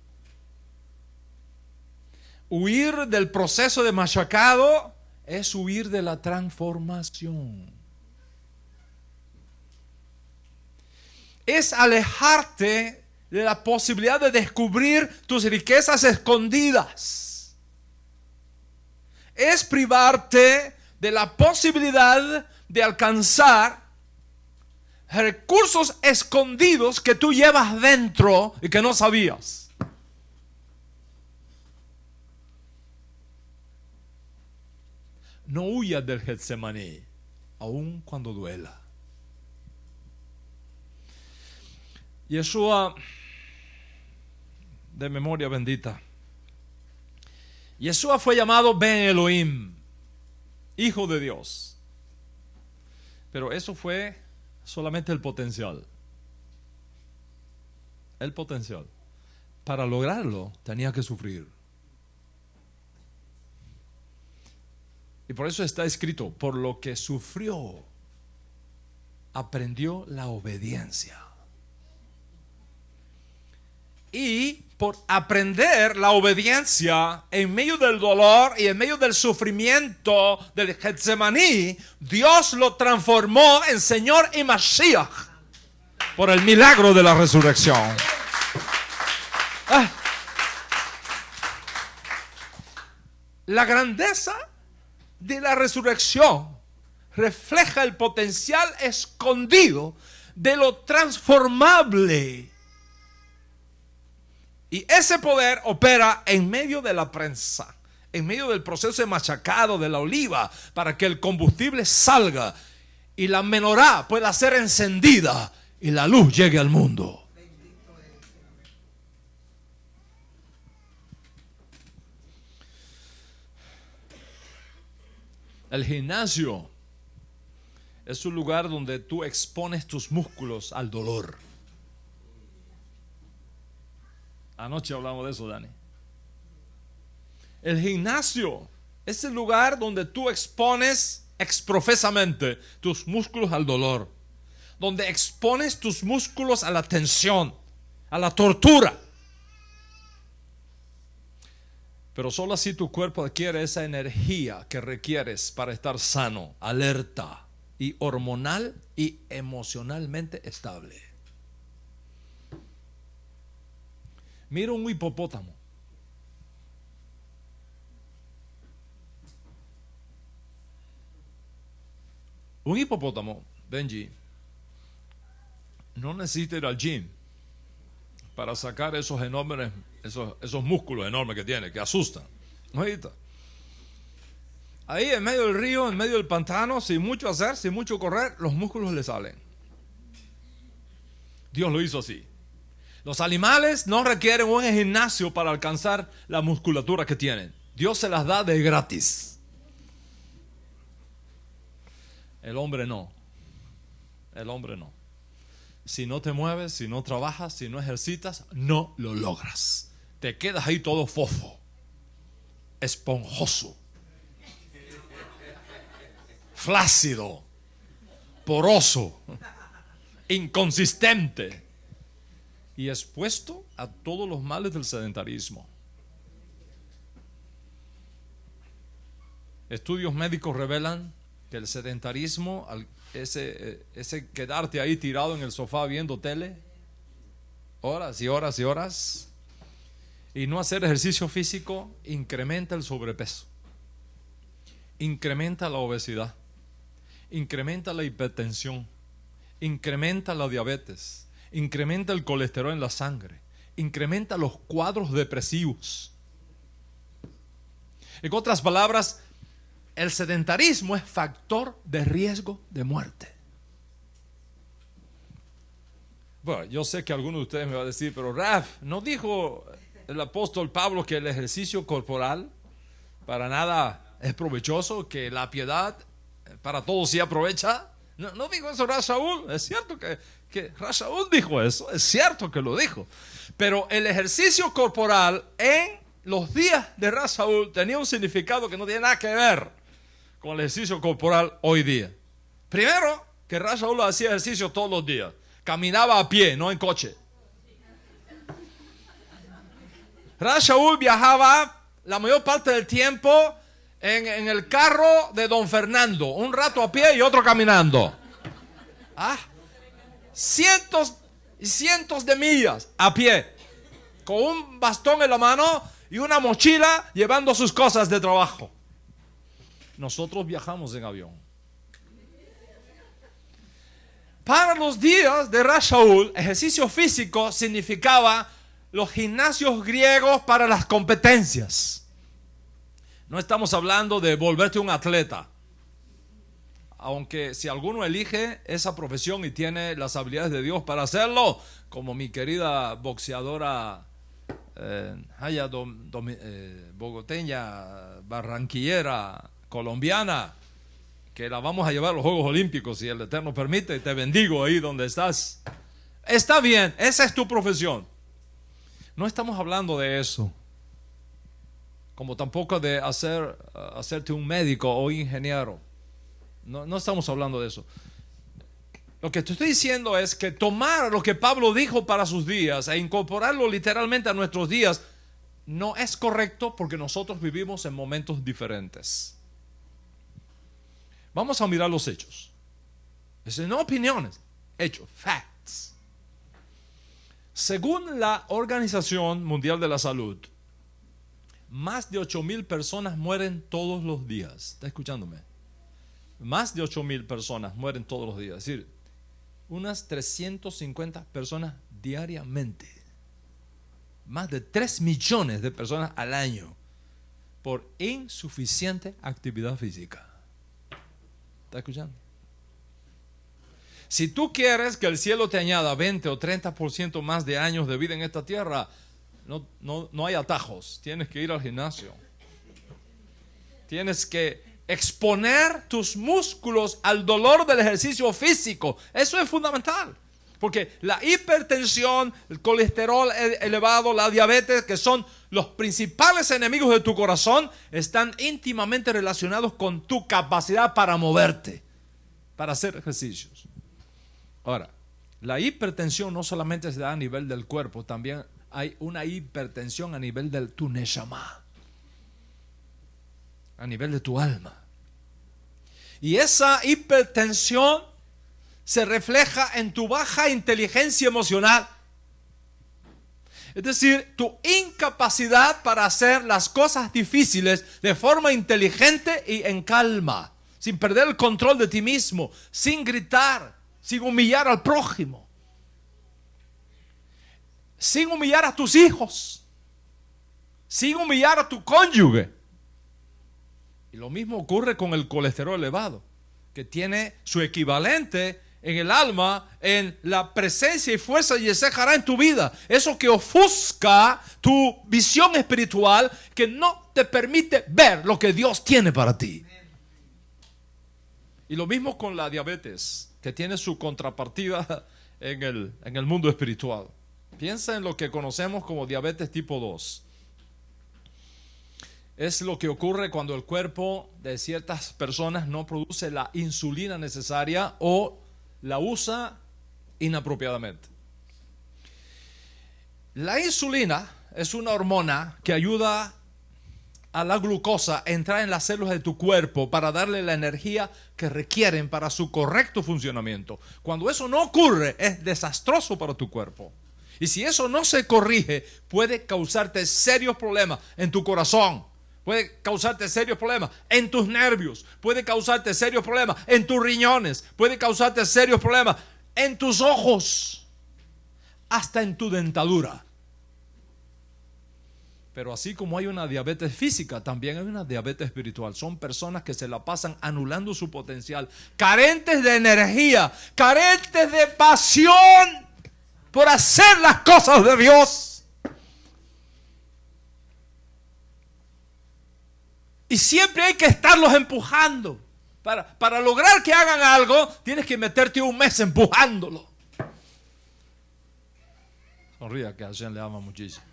Huir del proceso de machacado es huir de la transformación. Es alejarte de la posibilidad de descubrir tus riquezas escondidas. Es privarte de la posibilidad de alcanzar recursos escondidos que tú llevas dentro y que no sabías. No huyas del Getsemaní, aun cuando duela. Yeshua, de memoria bendita, Yeshua fue llamado Ben Elohim, Hijo de Dios. Pero eso fue solamente el potencial. El potencial. Para lograrlo tenía que sufrir. Y por eso está escrito, por lo que sufrió, aprendió la obediencia. Y por aprender la obediencia en medio del dolor y en medio del sufrimiento del Getsemaní, Dios lo transformó en Señor y Mashiach por el milagro de la resurrección. La grandeza de la resurrección refleja el potencial escondido de lo transformable. Y ese poder opera en medio de la prensa, en medio del proceso de machacado de la oliva, para que el combustible salga y la menorá pueda ser encendida y la luz llegue al mundo. El gimnasio es un lugar donde tú expones tus músculos al dolor. Anoche hablamos de eso, Dani. El gimnasio es el lugar donde tú expones exprofesamente tus músculos al dolor, donde expones tus músculos a la tensión, a la tortura. Pero solo así tu cuerpo adquiere esa energía que requieres para estar sano, alerta y hormonal y emocionalmente estable. Mira un hipopótamo. Un hipopótamo, Benji, no necesita ir al gym para sacar esos enormes, esos músculos enormes que tiene, que asustan. ¿No necesita? Ahí en medio del río, en medio del pantano, sin mucho hacer, sin mucho correr, los músculos le salen. Dios lo hizo así. Los animales no requieren un gimnasio para alcanzar la musculatura que tienen. Dios se las da de gratis. El hombre no. El hombre no. Si no te mueves, si no trabajas, si no ejercitas, no lo logras. Te quedas ahí todo fofo, esponjoso, flácido, poroso, inconsistente y expuesto a todos los males del sedentarismo. Estudios médicos revelan que el sedentarismo, ese quedarte ahí tirado en el sofá viendo tele horas y horas y horas y no hacer ejercicio físico, incrementa el sobrepeso, incrementa la obesidad, incrementa la hipertensión, incrementa la diabetes, incrementa el colesterol en la sangre, incrementa los cuadros depresivos. En otras palabras, el sedentarismo es factor de riesgo de muerte. Bueno, yo sé que alguno de ustedes me va a decir, pero Raf, ¿no dijo el apóstol Pablo que el ejercicio corporal Para nada es provechoso, que la piedad para todos sí aprovecha. No digo eso Ras Shaul, es cierto que Ras Shaul dijo eso, es cierto que lo dijo. Pero el ejercicio corporal en los días de Ras Shaul tenía un significado que no tiene nada que ver con el ejercicio corporal hoy día. Primero, que Ras Shaul hacía ejercicio todos los días. Caminaba a pie, no en coche. Ras Shaul viajaba la mayor parte del tiempo en el carro de don Fernando. Un rato a pie y otro caminando. Cientos y cientos de millas a pie. Con un bastón en la mano y una mochila llevando sus cosas de trabajo. Nosotros viajamos en avión. Para los días de Ras Shaul, ejercicio físico significaba los gimnasios griegos para las competencias. No estamos hablando de volverte un atleta. Aunque si alguno elige esa profesión y tiene las habilidades de Dios para hacerlo, como mi querida boxeadora bogoteña, barranquillera, colombiana, que la vamos a llevar a los Juegos Olímpicos si el Eterno permite, y te bendigo ahí donde estás. Está bien, esa es tu profesión. No estamos hablando de eso, como tampoco de hacerte un médico o ingeniero. No estamos hablando de eso. Lo que te estoy diciendo es que tomar lo que Pablo dijo para sus días e incorporarlo literalmente a nuestros días no es correcto, porque nosotros vivimos en momentos diferentes. Vamos a mirar los hechos. No opiniones, hechos, facts. Según la Organización Mundial de la Salud, más de 8,000 personas mueren todos los días. ¿Está escuchándome? Más de 8,000 personas mueren todos los días. Es decir, unas 350 personas diariamente. Más de 3 millones de personas al año por insuficiente actividad física. ¿Está escuchando? Si tú quieres que el cielo te añada 20 o 30% más de años de vida en esta tierra, no hay atajos. Tienes que ir al gimnasio. Tienes que exponer tus músculos al dolor del ejercicio físico. Eso es fundamental. Porque la hipertensión, el colesterol elevado, la diabetes, que son los principales enemigos de tu corazón, están íntimamente relacionados con tu capacidad para moverte, para hacer ejercicios. Ahora, la hipertensión no solamente se da a nivel del cuerpo, también hay una hipertensión a nivel de tu neshama, a nivel de tu alma. Y esa hipertensión se refleja en tu baja inteligencia emocional. Es decir, tu incapacidad para hacer las cosas difíciles de forma inteligente y en calma, sin perder el control de ti mismo, sin gritar, sin humillar al prójimo, sin humillar a tus hijos, sin humillar a tu cónyuge. Y lo mismo ocurre con el colesterol elevado, que tiene su equivalente en el alma, en la presencia y fuerza y Yesejará en tu vida. Eso que ofusca tu visión espiritual, que no te permite ver lo que Dios tiene para ti. Y lo mismo con la diabetes, que tiene su contrapartida en el mundo espiritual. Piensa en lo que conocemos como diabetes tipo 2. Es lo que ocurre cuando el cuerpo de ciertas personas no produce la insulina necesaria o la usa inapropiadamente. La insulina es una hormona que ayuda a la glucosa a entrar en las células de tu cuerpo para darle la energía que requieren para su correcto funcionamiento. Cuando eso no ocurre, es desastroso para tu cuerpo. Y si eso no se corrige, puede causarte serios problemas en tu corazón. Puede causarte serios problemas en tus nervios. Puede causarte serios problemas en tus riñones. Puede causarte serios problemas en tus ojos. Hasta en tu dentadura. Pero así como hay una diabetes física, también hay una diabetes espiritual. Son personas que se la pasan anulando su potencial. Carentes de energía. Carentes de pasión por hacer las cosas de Dios. Y siempre hay que estarlos empujando. Para lograr que hagan algo, tienes que meterte un mes empujándolo. Sonría, que a Hashem le ama muchísimo.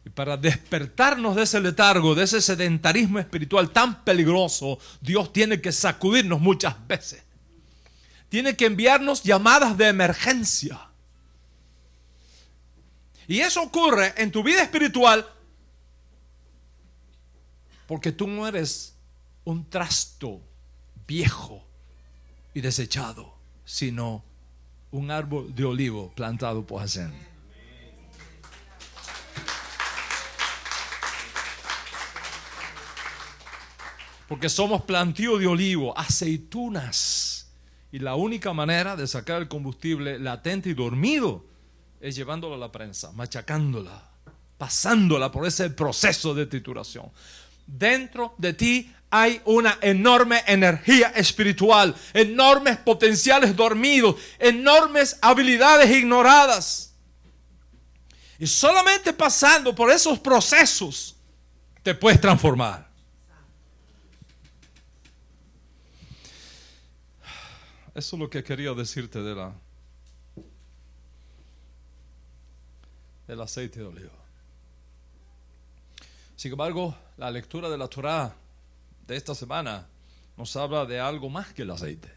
Y para despertarnos de ese letargo, de ese sedentarismo espiritual tan peligroso, Dios tiene que sacudirnos muchas veces. Tiene que enviarnos llamadas de emergencia. Y eso ocurre en tu vida espiritual porque tú no eres un trasto viejo y desechado, sino un árbol de olivo plantado por Hashem. Porque somos plantío de olivo, aceitunas. Y la única manera de sacar el combustible latente y dormido es llevándolo a la prensa, machacándola, pasándola por ese proceso de trituración. Dentro de ti hay una enorme energía espiritual, enormes potenciales dormidos, enormes habilidades ignoradas. Y solamente pasando por esos procesos te puedes transformar. Eso es lo que quería decirte del aceite de oliva. Sin embargo, la lectura de la Torá de esta semana nos habla de algo más que el aceite.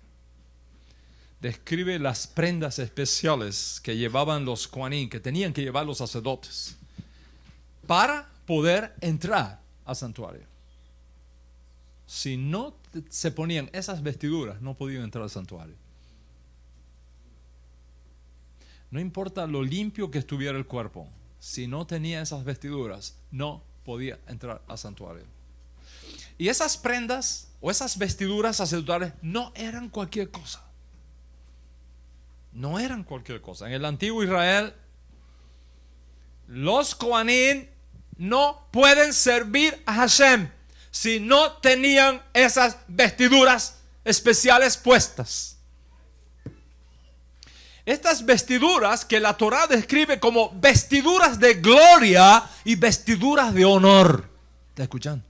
Describe las prendas especiales que llevaban los Kohanim, que tenían que llevar los sacerdotes, para poder entrar al santuario. Si no se ponían esas vestiduras, no podían entrar al santuario. No importa lo limpio que estuviera el cuerpo, si no tenía esas vestiduras, no podía entrar al santuario. Y esas prendas o esas vestiduras sacerdotales no eran cualquier cosa. No eran cualquier cosa. En el antiguo Israel, los Kohanim no pueden servir a Hashem si no tenían esas vestiduras especiales puestas. Estas vestiduras que la Torá describe como vestiduras de gloria y vestiduras de honor. ¿Está escuchando?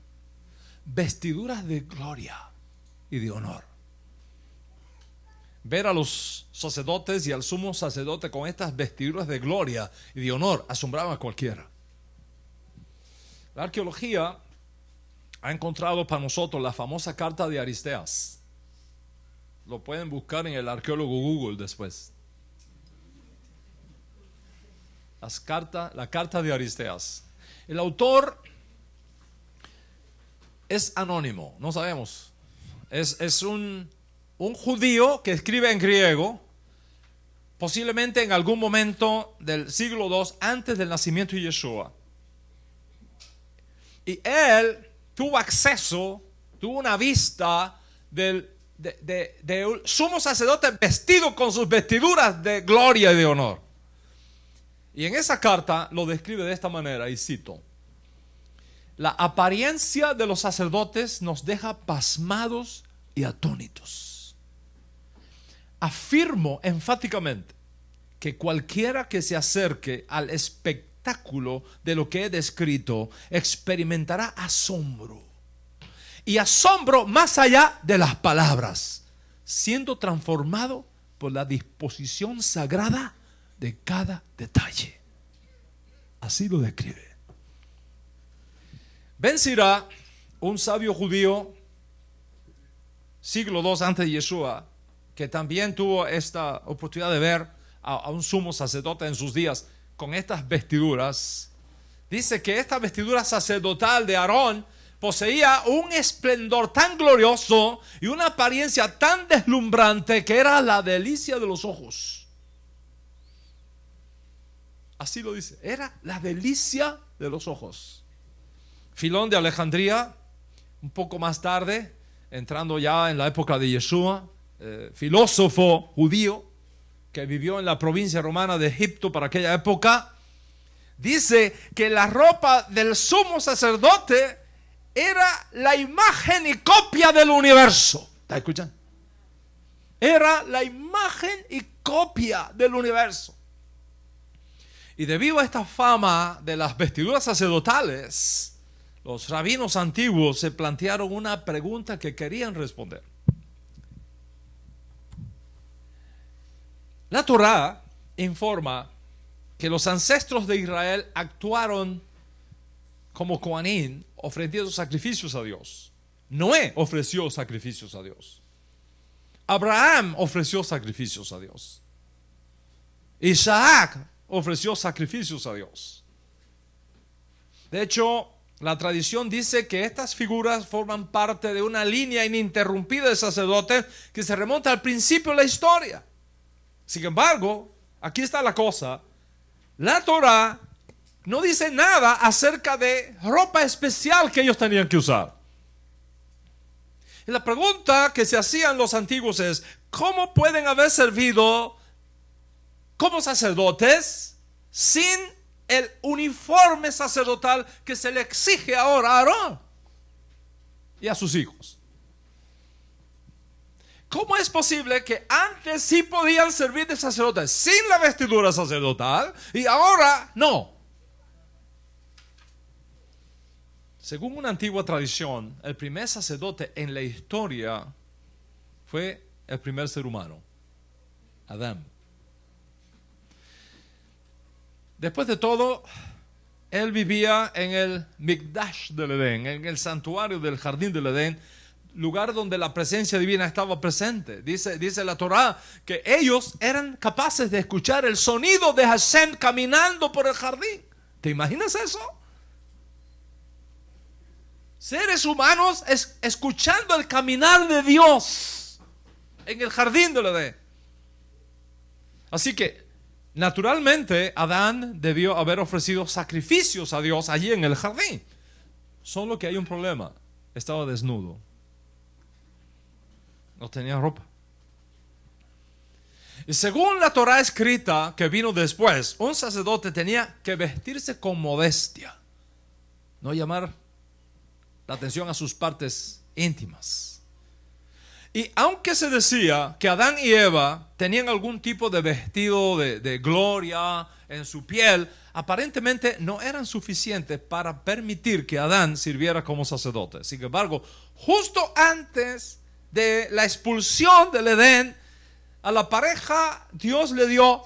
Vestiduras de gloria y de honor. Ver a los sacerdotes y al sumo sacerdote con estas vestiduras de gloria y de honor asombraba a cualquiera. La arqueología ha encontrado para nosotros la famosa carta de Aristeas. Lo pueden buscar en el arqueólogo Google después. La carta de Aristeas. El autor es anónimo, no sabemos. Es un judío que escribe en griego, posiblemente en algún momento del siglo II antes del nacimiento de Yeshua. Y él tuvo una vista de un sumo sacerdote vestido con sus vestiduras de gloria y de honor. Y en esa carta lo describe de esta manera, y cito: la apariencia de los sacerdotes nos deja pasmados y atónitos. Afirmo enfáticamente que cualquiera que se acerque al espectáculo de lo que he descrito experimentará asombro. Y asombro más allá de las palabras, siendo transformado por la disposición sagrada de cada detalle. Así lo describe. Ben Sira, un sabio judío, siglo II antes de Yeshua, que también tuvo esta oportunidad de ver a un sumo sacerdote en sus días con estas vestiduras, dice que esta vestidura sacerdotal de Aarón poseía un esplendor tan glorioso y una apariencia tan deslumbrante que era la delicia de los ojos. Así lo dice, era la delicia de los ojos. Filón de Alejandría, un poco más tarde, entrando ya en la época de Yeshua, filósofo judío que vivió en la provincia romana de Egipto para aquella época, dice que la ropa del sumo sacerdote era la imagen y copia del universo. ¿Está escuchando? Era la imagen y copia del universo. Y debido a esta fama de las vestiduras sacerdotales, los rabinos antiguos se plantearon una pregunta que querían responder. La Torá informa que los ancestros de Israel actuaron como Coanín, ofreciendo sacrificios a Dios. Noé ofreció sacrificios a Dios. Abraham ofreció sacrificios a Dios. Isaac ofreció sacrificios a Dios. De hecho, la tradición dice que estas figuras forman parte de una línea ininterrumpida de sacerdotes que se remonta al principio de la historia. Sin embargo, aquí está la cosa. La Torá no dice nada acerca de ropa especial que ellos tenían que usar. Y la pregunta que se hacían los antiguos es: ¿cómo pueden haber servido como sacerdotes sin el uniforme sacerdotal que se le exige ahora a Aarón y a sus hijos? ¿Cómo es posible que antes sí podían servir de sacerdotes sin la vestidura sacerdotal y ahora no? Según una antigua tradición, el primer sacerdote en la historia fue el primer ser humano, Adán. Después de todo, él vivía en el Mikdash del Edén, en el santuario del jardín del Edén, lugar donde la presencia divina estaba presente. Dice la Torá que ellos eran capaces de escuchar el sonido de Hashem caminando por el jardín. ¿Te imaginas eso? Seres humanos escuchando el caminar de Dios en el jardín del Edén. Así que, naturalmente, Adán debió haber ofrecido sacrificios a Dios allí en el jardín. Solo que hay un problema: estaba desnudo. No tenía ropa. Y según la Torá escrita que vino después, un sacerdote tenía que vestirse con modestia, no llamar la atención a sus partes íntimas. Y aunque se decía que Adán y Eva tenían algún tipo de vestido de gloria en su piel, aparentemente no eran suficientes para permitir que Adán sirviera como sacerdote. Sin embargo, justo antes de la expulsión del Edén, a la pareja Dios le dio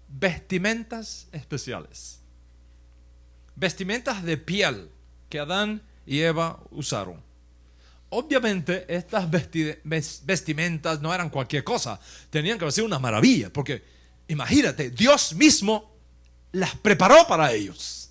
vestimentas especiales, vestimentas de piel que Adán y Eva usaron. Obviamente estas vestimentas no eran cualquier cosa, tenían que ser una maravilla, porque imagínate, Dios mismo las preparó para ellos.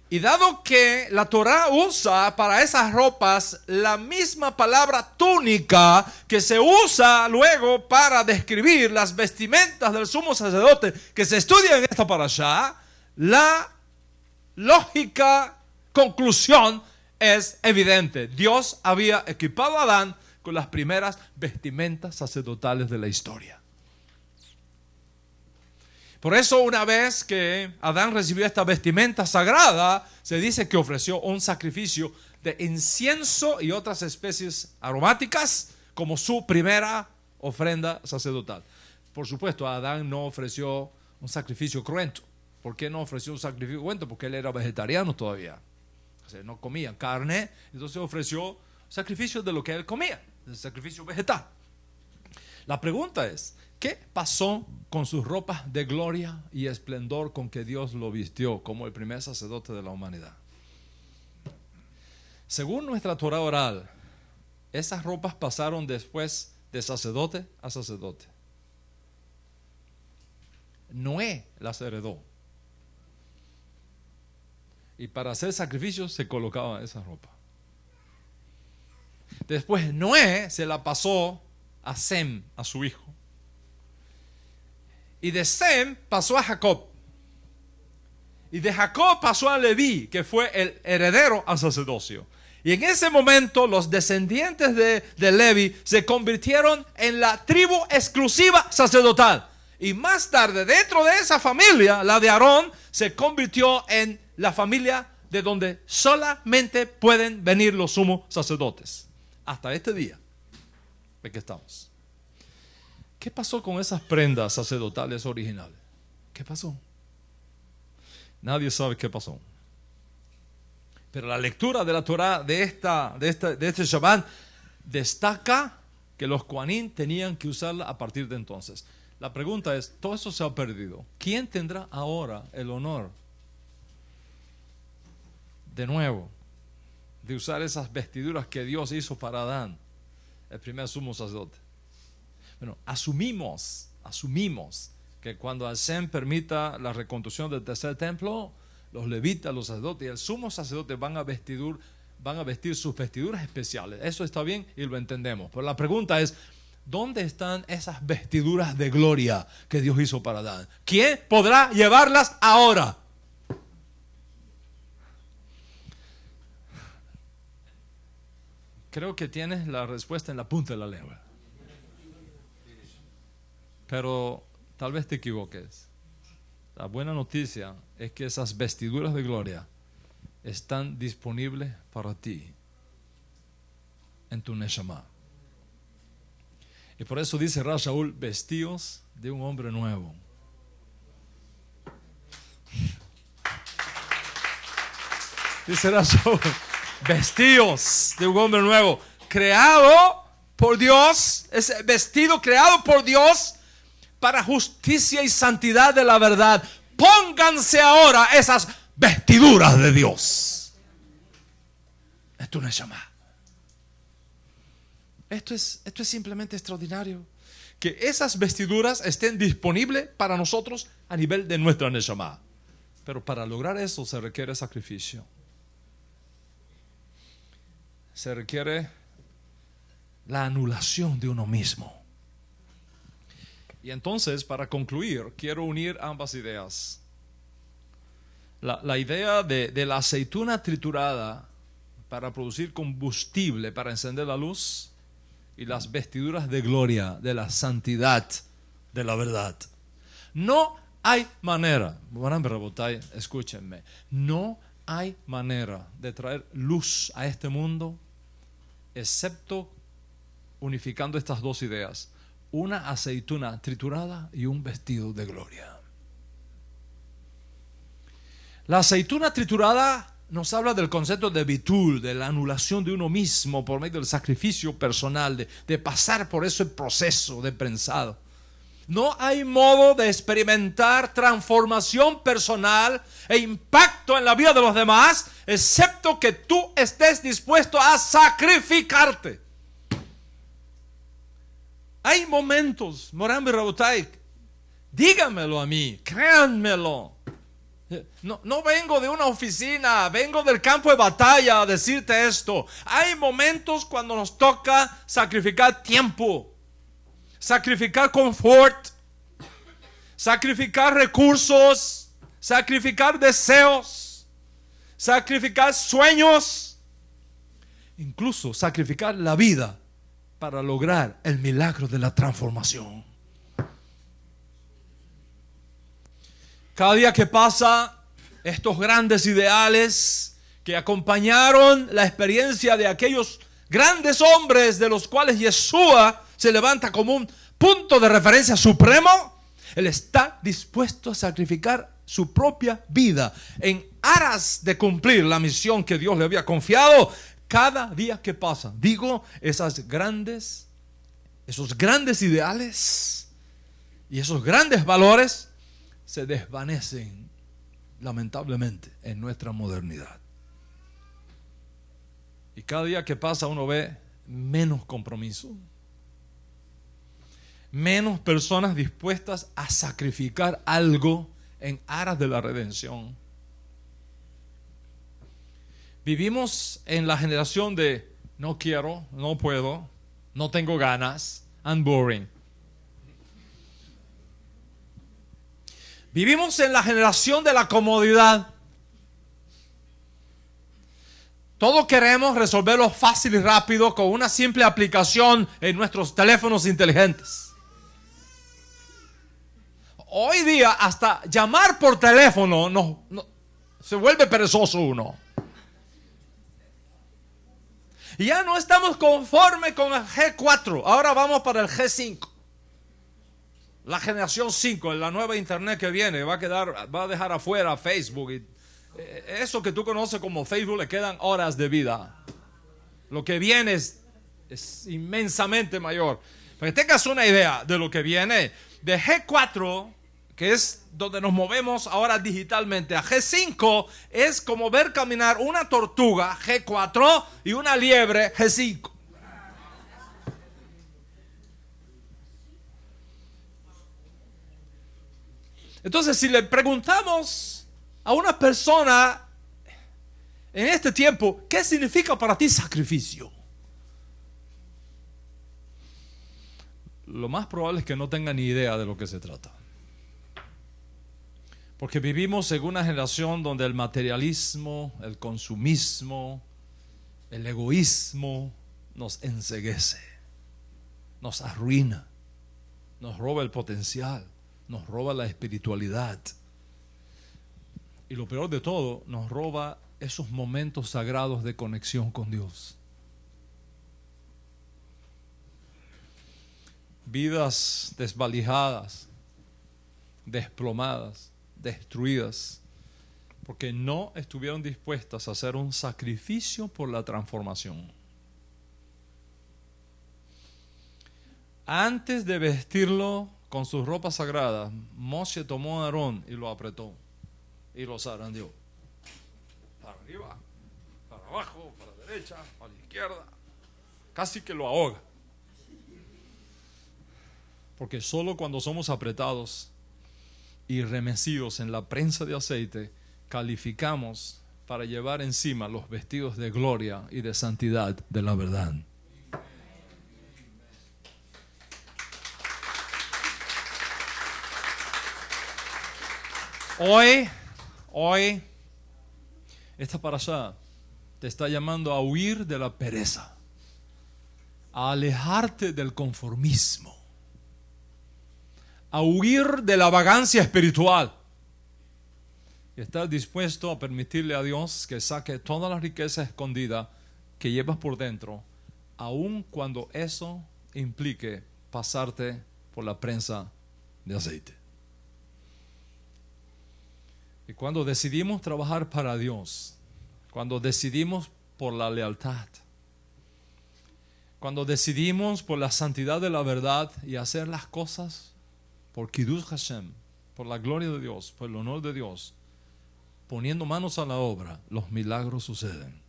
Y dado que la Torá usa para esas ropas la misma palabra túnica que se usa luego para describir las vestimentas del sumo sacerdote que se estudia en esta parashá, la lógica conclusión es evidente. Dios había equipado a Adán con las primeras vestimentas sacerdotales de la historia. Por eso, una vez que Adán recibió esta vestimenta sagrada, se dice que ofreció un sacrificio de incienso y otras especies aromáticas como su primera ofrenda sacerdotal. Por supuesto, Adán no ofreció un sacrificio cruento. ¿Por qué no ofreció un sacrificio cruento? Porque él era vegetariano todavía. O sea, no comía carne, entonces ofreció sacrificios de lo que él comía, el sacrificio vegetal. La pregunta es: ¿qué pasó con sus ropas de gloria y esplendor con que Dios lo vistió como el primer sacerdote de la humanidad? Según nuestra Torá oral, esas ropas pasaron después de sacerdote a sacerdote. Noé las heredó. Y para hacer sacrificios se colocaba esa ropa. Después Noé se la pasó a Sem, a su hijo. Y de Sem pasó a Jacob. Y de Jacob pasó a Leví, que fue el heredero al sacerdocio. Y en ese momento los descendientes de Leví se convirtieron en la tribu exclusiva sacerdotal. Y más tarde, dentro de esa familia, la de Aarón, se convirtió en la familia de donde solamente pueden venir los sumos sacerdotes. Hasta este día en que estamos. ¿Qué pasó con esas prendas sacerdotales originales? ¿Qué pasó? Nadie sabe qué pasó. Pero la lectura de la Torah de este Shabbat destaca que los Kohanim tenían que usarla a partir de entonces. La pregunta es, todo eso se ha perdido. ¿Quién tendrá ahora el honor de nuevo de usar esas vestiduras que Dios hizo para Adán, el primer sumo sacerdote? Bueno, asumimos que cuando Hashem permita la reconstrucción del tercer templo, los levitas, los sacerdotes y el sumo sacerdote van a vestir sus vestiduras especiales. Eso está bien y lo entendemos. Pero la pregunta es, ¿dónde están esas vestiduras de gloria que Dios hizo para Adán? ¿Quién podrá llevarlas ahora? Creo que tienes la respuesta en la punta de la lengua. Pero tal vez te equivoques. La buena noticia es que esas vestiduras de gloria están disponibles para ti en tu Neshama. Y por eso dice Rav Shaul, vestidos de un hombre nuevo. Dice Rav Shaul, vestidos de un hombre nuevo, creado por Dios, ese vestido creado por Dios para justicia y santidad de la verdad. Pónganse ahora esas vestiduras de Dios. Esto no es llamar. Esto es simplemente extraordinario. Que esas vestiduras estén disponibles para nosotros a nivel de nuestra Neshama. Pero para lograr eso se requiere sacrificio. Se requiere la anulación de uno mismo. Y entonces, para concluir, quiero unir ambas ideas. La idea de la aceituna triturada para producir combustible para encender la luz, y las vestiduras de gloria de la santidad de la verdad. No hay manera, escúchenme, no hay manera de traer luz a este mundo excepto unificando estas dos ideas: una aceituna triturada y un vestido de gloria. La aceituna triturada nos habla del concepto de bitul, de la anulación de uno mismo por medio del sacrificio personal, de pasar por ese proceso de prensado. No hay modo de experimentar transformación personal e impacto en la vida de los demás excepto que tú estés dispuesto a sacrificarte. Hay momentos, Moran Rabotai, díganmelo a mí, créanmelo. No vengo de una oficina, vengo del campo de batalla a decirte esto. Hay momentos cuando nos toca sacrificar tiempo, sacrificar confort, sacrificar recursos, sacrificar deseos, sacrificar sueños, incluso sacrificar la vida para lograr el milagro de la transformación. Cada día que pasa, estos grandes ideales que acompañaron la experiencia de aquellos grandes hombres de los cuales Yeshua se levanta como un punto de referencia supremo, él está dispuesto a sacrificar su propia vida en aras de cumplir la misión que Dios le había confiado. Cada día que pasa, digo, esos grandes ideales y esos grandes valores se desvanecen lamentablemente en nuestra modernidad. Y cada día que pasa uno ve menos compromiso, menos personas dispuestas a sacrificar algo en aras de la redención. Vivimos en la generación de no quiero, no puedo, no tengo ganas, I'm boring. Vivimos en la generación de la comodidad. Todo queremos resolverlo fácil y rápido con una simple aplicación en nuestros teléfonos inteligentes. Hoy día hasta llamar por teléfono se vuelve perezoso uno. Y ya no estamos conformes con el G4. Ahora vamos para el G5. La generación 5, en la nueva internet que viene, va a dejar afuera Facebook. Y eso que tú conoces como Facebook le quedan horas de vida. Lo que viene es inmensamente mayor. Para que tengas una idea de lo que viene, de G4, que es donde nos movemos ahora digitalmente, a G5 es como ver caminar una tortuga, G4, y una liebre, G5. Entonces, si le preguntamos a una persona en este tiempo, ¿qué significa para ti sacrificio? Lo más probable es que no tenga ni idea de lo que se trata. Porque vivimos en una generación donde el materialismo, el consumismo, el egoísmo nos enceguece, nos arruina, nos roba el potencial, nos roba la espiritualidad. Y lo peor de todo, nos roba esos momentos sagrados de conexión con Dios. Vidas desvalijadas, desplomadas, destruidas, porque no estuvieron dispuestas a hacer un sacrificio por la transformación. Antes de vestirlo con sus ropas sagradas, Moshe tomó a Aarón y lo apretó y lo zarandeó. Para arriba, para abajo, para la derecha, para la izquierda. Casi que lo ahoga. Porque solo cuando somos apretados y remecidos en la prensa de aceite, calificamos para llevar encima los vestidos de gloria y de santidad de la verdad. Hoy, esta parashá te está llamando a huir de la pereza, a alejarte del conformismo, a huir de la vagancia espiritual y estar dispuesto a permitirle a Dios que saque toda la riqueza escondida que llevas por dentro, aun cuando eso implique pasarte por la prensa de aceite. Y cuando decidimos trabajar para Dios, cuando decidimos por la lealtad, cuando decidimos por la santidad de la verdad y hacer las cosas por Kiddush Hashem, por la gloria de Dios, por el honor de Dios, poniendo manos a la obra, los milagros suceden.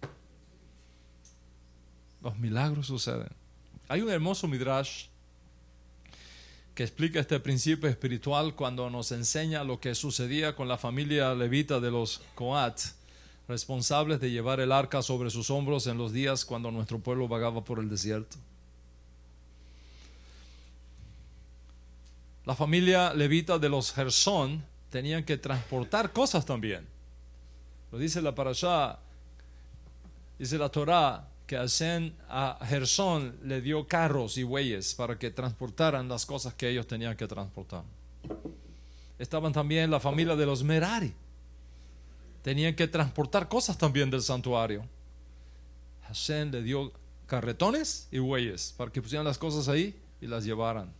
Los milagros suceden. Hay un hermoso midrash que explica este principio espiritual cuando nos enseña lo que sucedía con la familia levita de los Coat, responsables de llevar el arca sobre sus hombros en los días cuando nuestro pueblo vagaba por el desierto. La familia levita de los Gersón tenían que transportar cosas también. Lo dice la parashá, dice la Torá, que Hashem a Gersón le dio carros y bueyes para que transportaran las cosas que ellos tenían que transportar. Estaban también la familia de los Merari. Tenían que transportar cosas también del santuario. Hashem le dio carretones y bueyes para que pusieran las cosas ahí y las llevaran.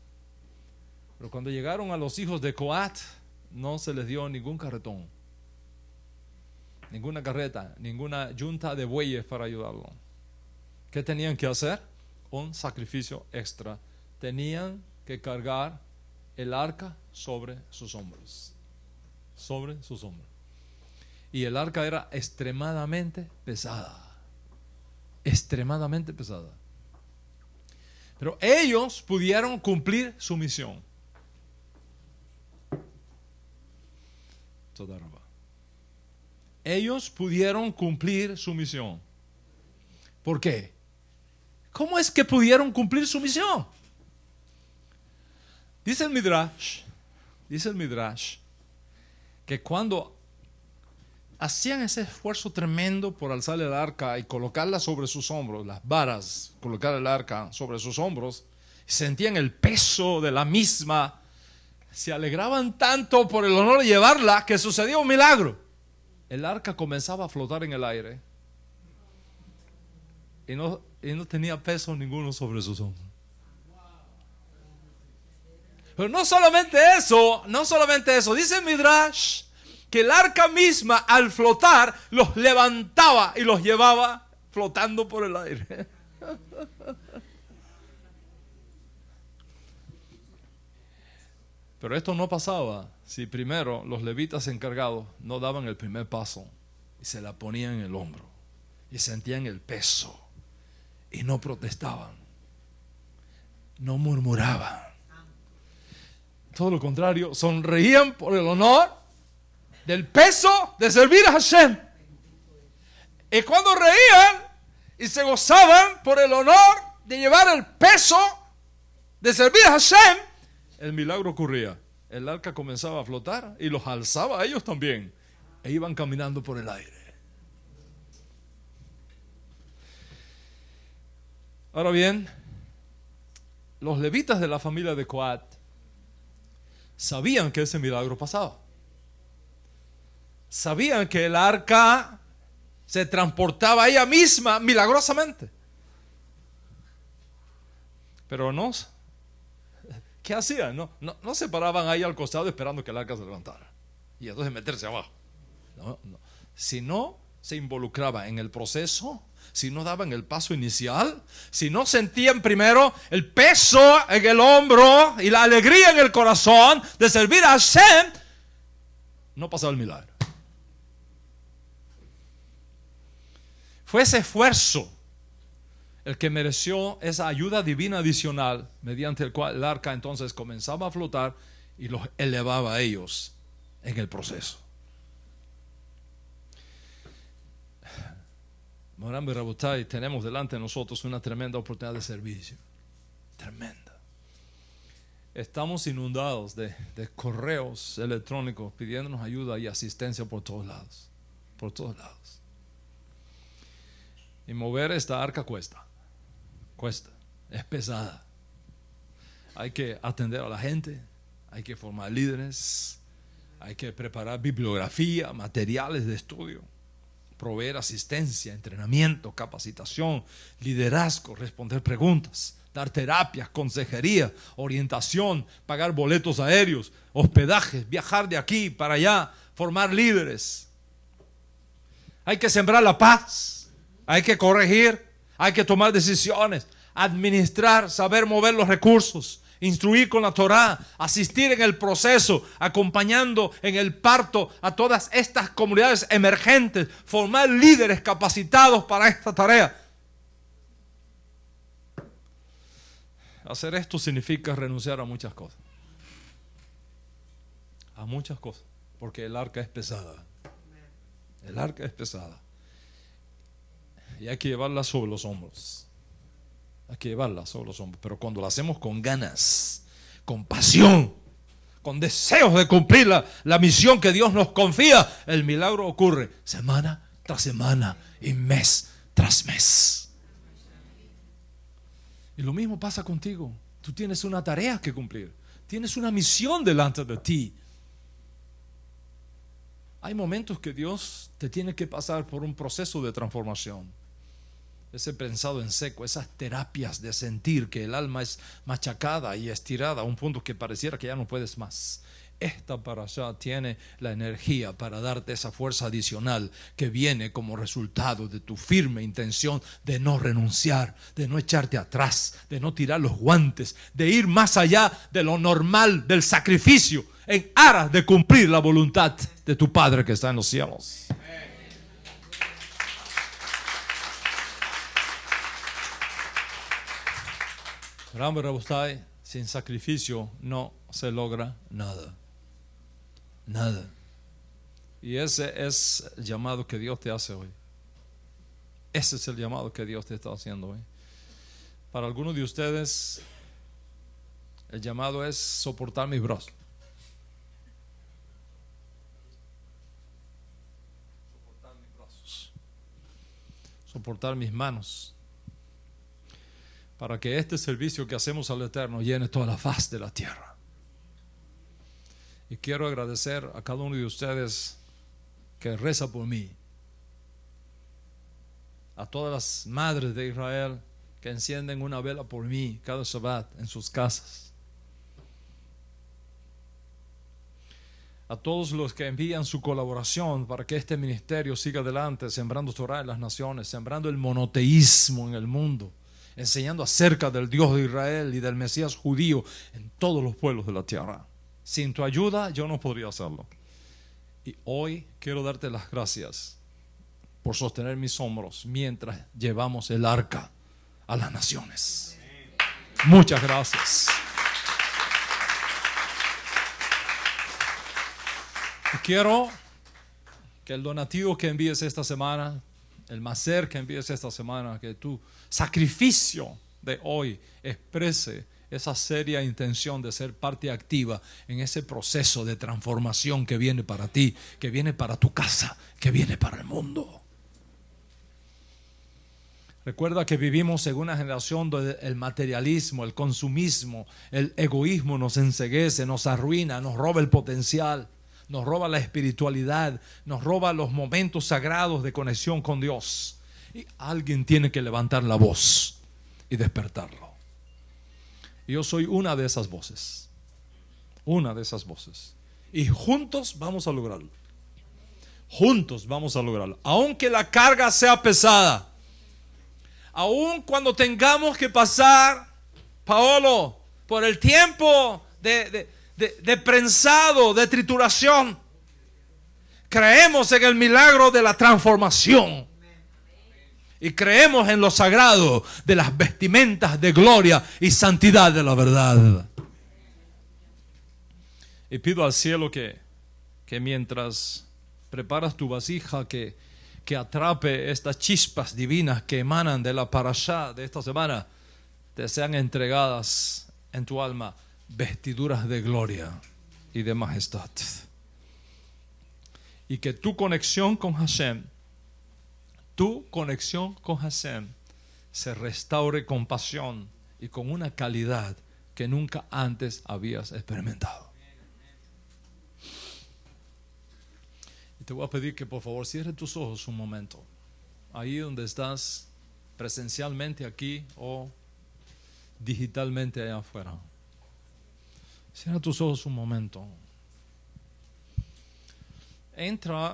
Pero cuando llegaron a los hijos de Coat, no se les dio ningún carretón, ninguna carreta, ninguna yunta de bueyes para ayudarlo. ¿Qué tenían que hacer? Un sacrificio extra. Tenían que cargar el arca sobre sus hombros. Sobre sus hombros. Y el arca era extremadamente pesada. Extremadamente pesada. Pero ellos pudieron cumplir su misión. Ellos pudieron cumplir su misión. ¿Por qué? ¿Cómo es que pudieron cumplir su misión? Dice el Midrash, que cuando hacían ese esfuerzo tremendo por alzar el arca y colocarla sobre sus hombros, las varas, colocar el arca sobre sus hombros, sentían el peso de la misma, se alegraban tanto por el honor de llevarla que sucedió un milagro. El arca comenzaba a flotar en el aire y no tenía peso ninguno sobre sus hombros. Pero no solamente eso, dice Midrash que el arca misma al flotar los levantaba y los llevaba flotando por el aire. Pero esto no pasaba si primero los levitas encargados no daban el primer paso y se la ponían en el hombro y sentían el peso y no protestaban, no murmuraban. Todo lo contrario, sonreían por el honor del peso de servir a Hashem. Y cuando reían y se gozaban por el honor de llevar el peso de servir a Hashem, el milagro ocurría. El arca comenzaba a flotar y los alzaba a ellos también. E iban caminando por el aire. Ahora bien, los levitas de la familia de Coat sabían que ese milagro pasaba. Sabían que el arca se transportaba ella misma milagrosamente. Pero no, ¿qué hacían? No se paraban ahí al costado esperando que el arca se levantara y entonces meterse abajo. No. Si no se involucraba en el proceso, si no daban el paso inicial, si no sentían primero el peso en el hombro y la alegría en el corazón de servir a Hashem, no pasaba el milagro. Fue ese esfuerzo el que mereció esa ayuda divina adicional, mediante el cual el arca entonces comenzaba a flotar y los elevaba a ellos en el proceso. Moram y Rabotai, tenemos delante de nosotros una tremenda oportunidad de servicio. Tremenda. Estamos inundados de correos electrónicos pidiéndonos ayuda y asistencia por todos lados. Por todos lados. Y mover esta arca cuesta, es pesada. Hay que atender a la gente, hay que formar líderes, hay que preparar bibliografía, materiales de estudio, proveer asistencia, entrenamiento, capacitación, liderazgo, responder preguntas, dar terapias, consejería, orientación, pagar boletos aéreos, hospedajes, viajar de aquí para allá, formar líderes. Hay que sembrar la paz. Hay que corregir, hay que tomar decisiones, administrar, saber mover los recursos, instruir con la Torah, asistir en el proceso, acompañando en el parto a todas estas comunidades emergentes, formar líderes capacitados para esta tarea. Hacer esto significa renunciar a muchas cosas. A muchas cosas, porque el arca es pesada. El arca es pesada. Y hay que llevarla sobre los hombros. Hay que llevarla sobre los hombros. Pero cuando la hacemos con ganas, con pasión, con deseos de cumplir la misión que Dios nos confía, el milagro ocurre semana tras semana y mes tras mes. Y lo mismo pasa contigo. Tú tienes una tarea que cumplir. Tienes una misión delante de ti. Hay momentos que Dios te tiene que pasar por un proceso de transformación. Ese pensado en seco, esas terapias de sentir que el alma es machacada y estirada a un punto que pareciera que ya no puedes más. Esta parashá tiene la energía para darte esa fuerza adicional que viene como resultado de tu firme intención de no renunciar, de no echarte atrás, de no tirar los guantes, de ir más allá de lo normal, del sacrificio, en aras de cumplir la voluntad de tu Padre que está en los cielos. Rambo Rabustai, sin sacrificio no se logra nada. Nada. Y ese es el llamado que Dios te hace hoy. Ese es el llamado que Dios te está haciendo hoy. Para algunos de ustedes, el llamado es soportar mis brazos. Soportar mis brazos. Soportar mis manos. Para que este servicio que hacemos al Eterno llene toda la faz de la tierra. Y quiero agradecer a cada uno de ustedes que reza por mí. A todas las madres de Israel que encienden una vela por mí cada Shabbat en sus casas. a todos los que envían su colaboración para que este ministerio siga adelante, sembrando Torah en las naciones, sembrando el monoteísmo en el mundo, enseñando acerca del Dios de Israel y del Mesías judío en todos los pueblos de la tierra. Sin tu ayuda yo no podría hacerlo. Y hoy quiero darte las gracias por sostener mis hombros mientras llevamos el arca a las naciones. Muchas gracias. Quiero que el donativo que envíes esta semana, el maser que envíes esta semana, que tu sacrificio de hoy exprese esa seria intención de ser parte activa en ese proceso de transformación que viene para ti, que viene para tu casa, que viene para el mundo. Recuerda que vivimos en una generación donde el materialismo, el consumismo, el egoísmo nos enceguece, nos arruina, nos roba el potencial, nos roba la espiritualidad, nos roba los momentos sagrados de conexión con Dios. Y alguien tiene que levantar la voz y despertarlo. Y yo soy una de esas voces. Una de esas voces. Y juntos vamos a lograrlo. Juntos vamos a lograrlo. Aunque la carga sea pesada. Aun cuando tengamos que pasar, Paolo, por el tiempo de prensado, de trituración, creemos en el milagro de la transformación y creemos en lo sagrado de las vestimentas de gloria y santidad de la verdad. Y pido al cielo que mientras preparas tu vasija, que atrape estas chispas divinas que emanan de la parashá de esta semana, te sean entregadas en tu alma vestiduras de gloria y de majestad. Y que tu conexión con Hashem se restaure con pasión y con una calidad que nunca antes habías experimentado. Te voy a pedir que por favor cierre tus ojos un momento. Ahí donde estás, presencialmente aquí o digitalmente allá afuera. Cierra tus ojos un momento. Entra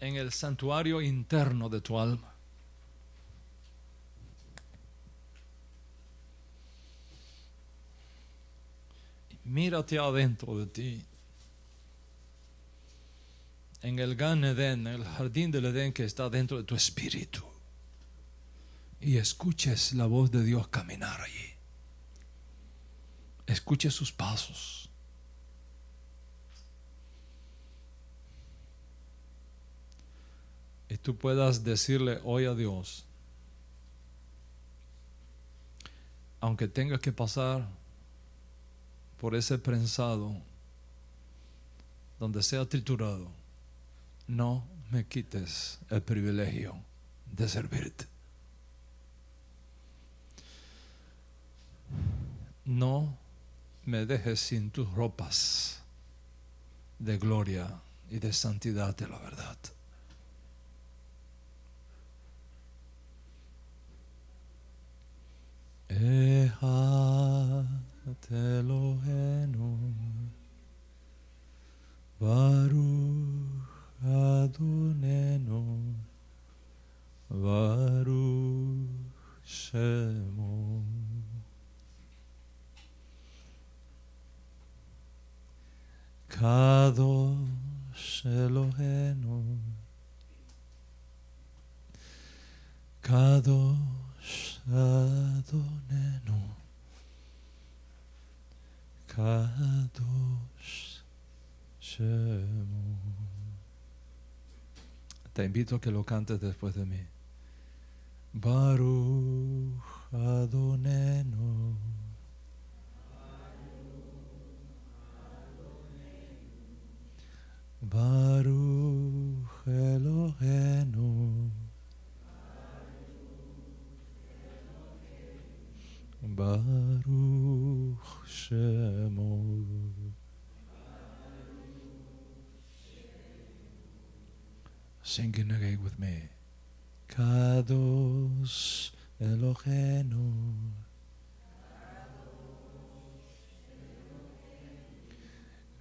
en el santuario interno de tu alma. Mírate adentro de ti. En el Gan Eden, en el jardín del Edén que está dentro de tu espíritu, y escuches la voz de Dios caminar allí. Escuche sus pasos. Y tú puedas decirle hoy a Dios, aunque tengas que pasar por ese prensado, donde sea triturado, no me quites el privilegio de servirte. No me dejes sin tus ropas de gloria y de santidad de la verdad. Echad Eloheinu Baruch Adonenu Baruch Shemo Kadosh Eloheinu Kadosh Adonenu Kadosh Shemo. Te invito a que lo cantes después de mí. Baruch Adonenu Baruch Eloheinu Baruch Shemo. Sing it again with me. Kadosh Eloheinu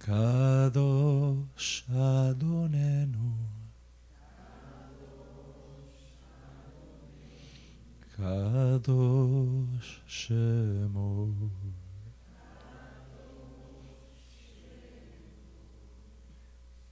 Kadosh Adonenu, Kadosh Shemo.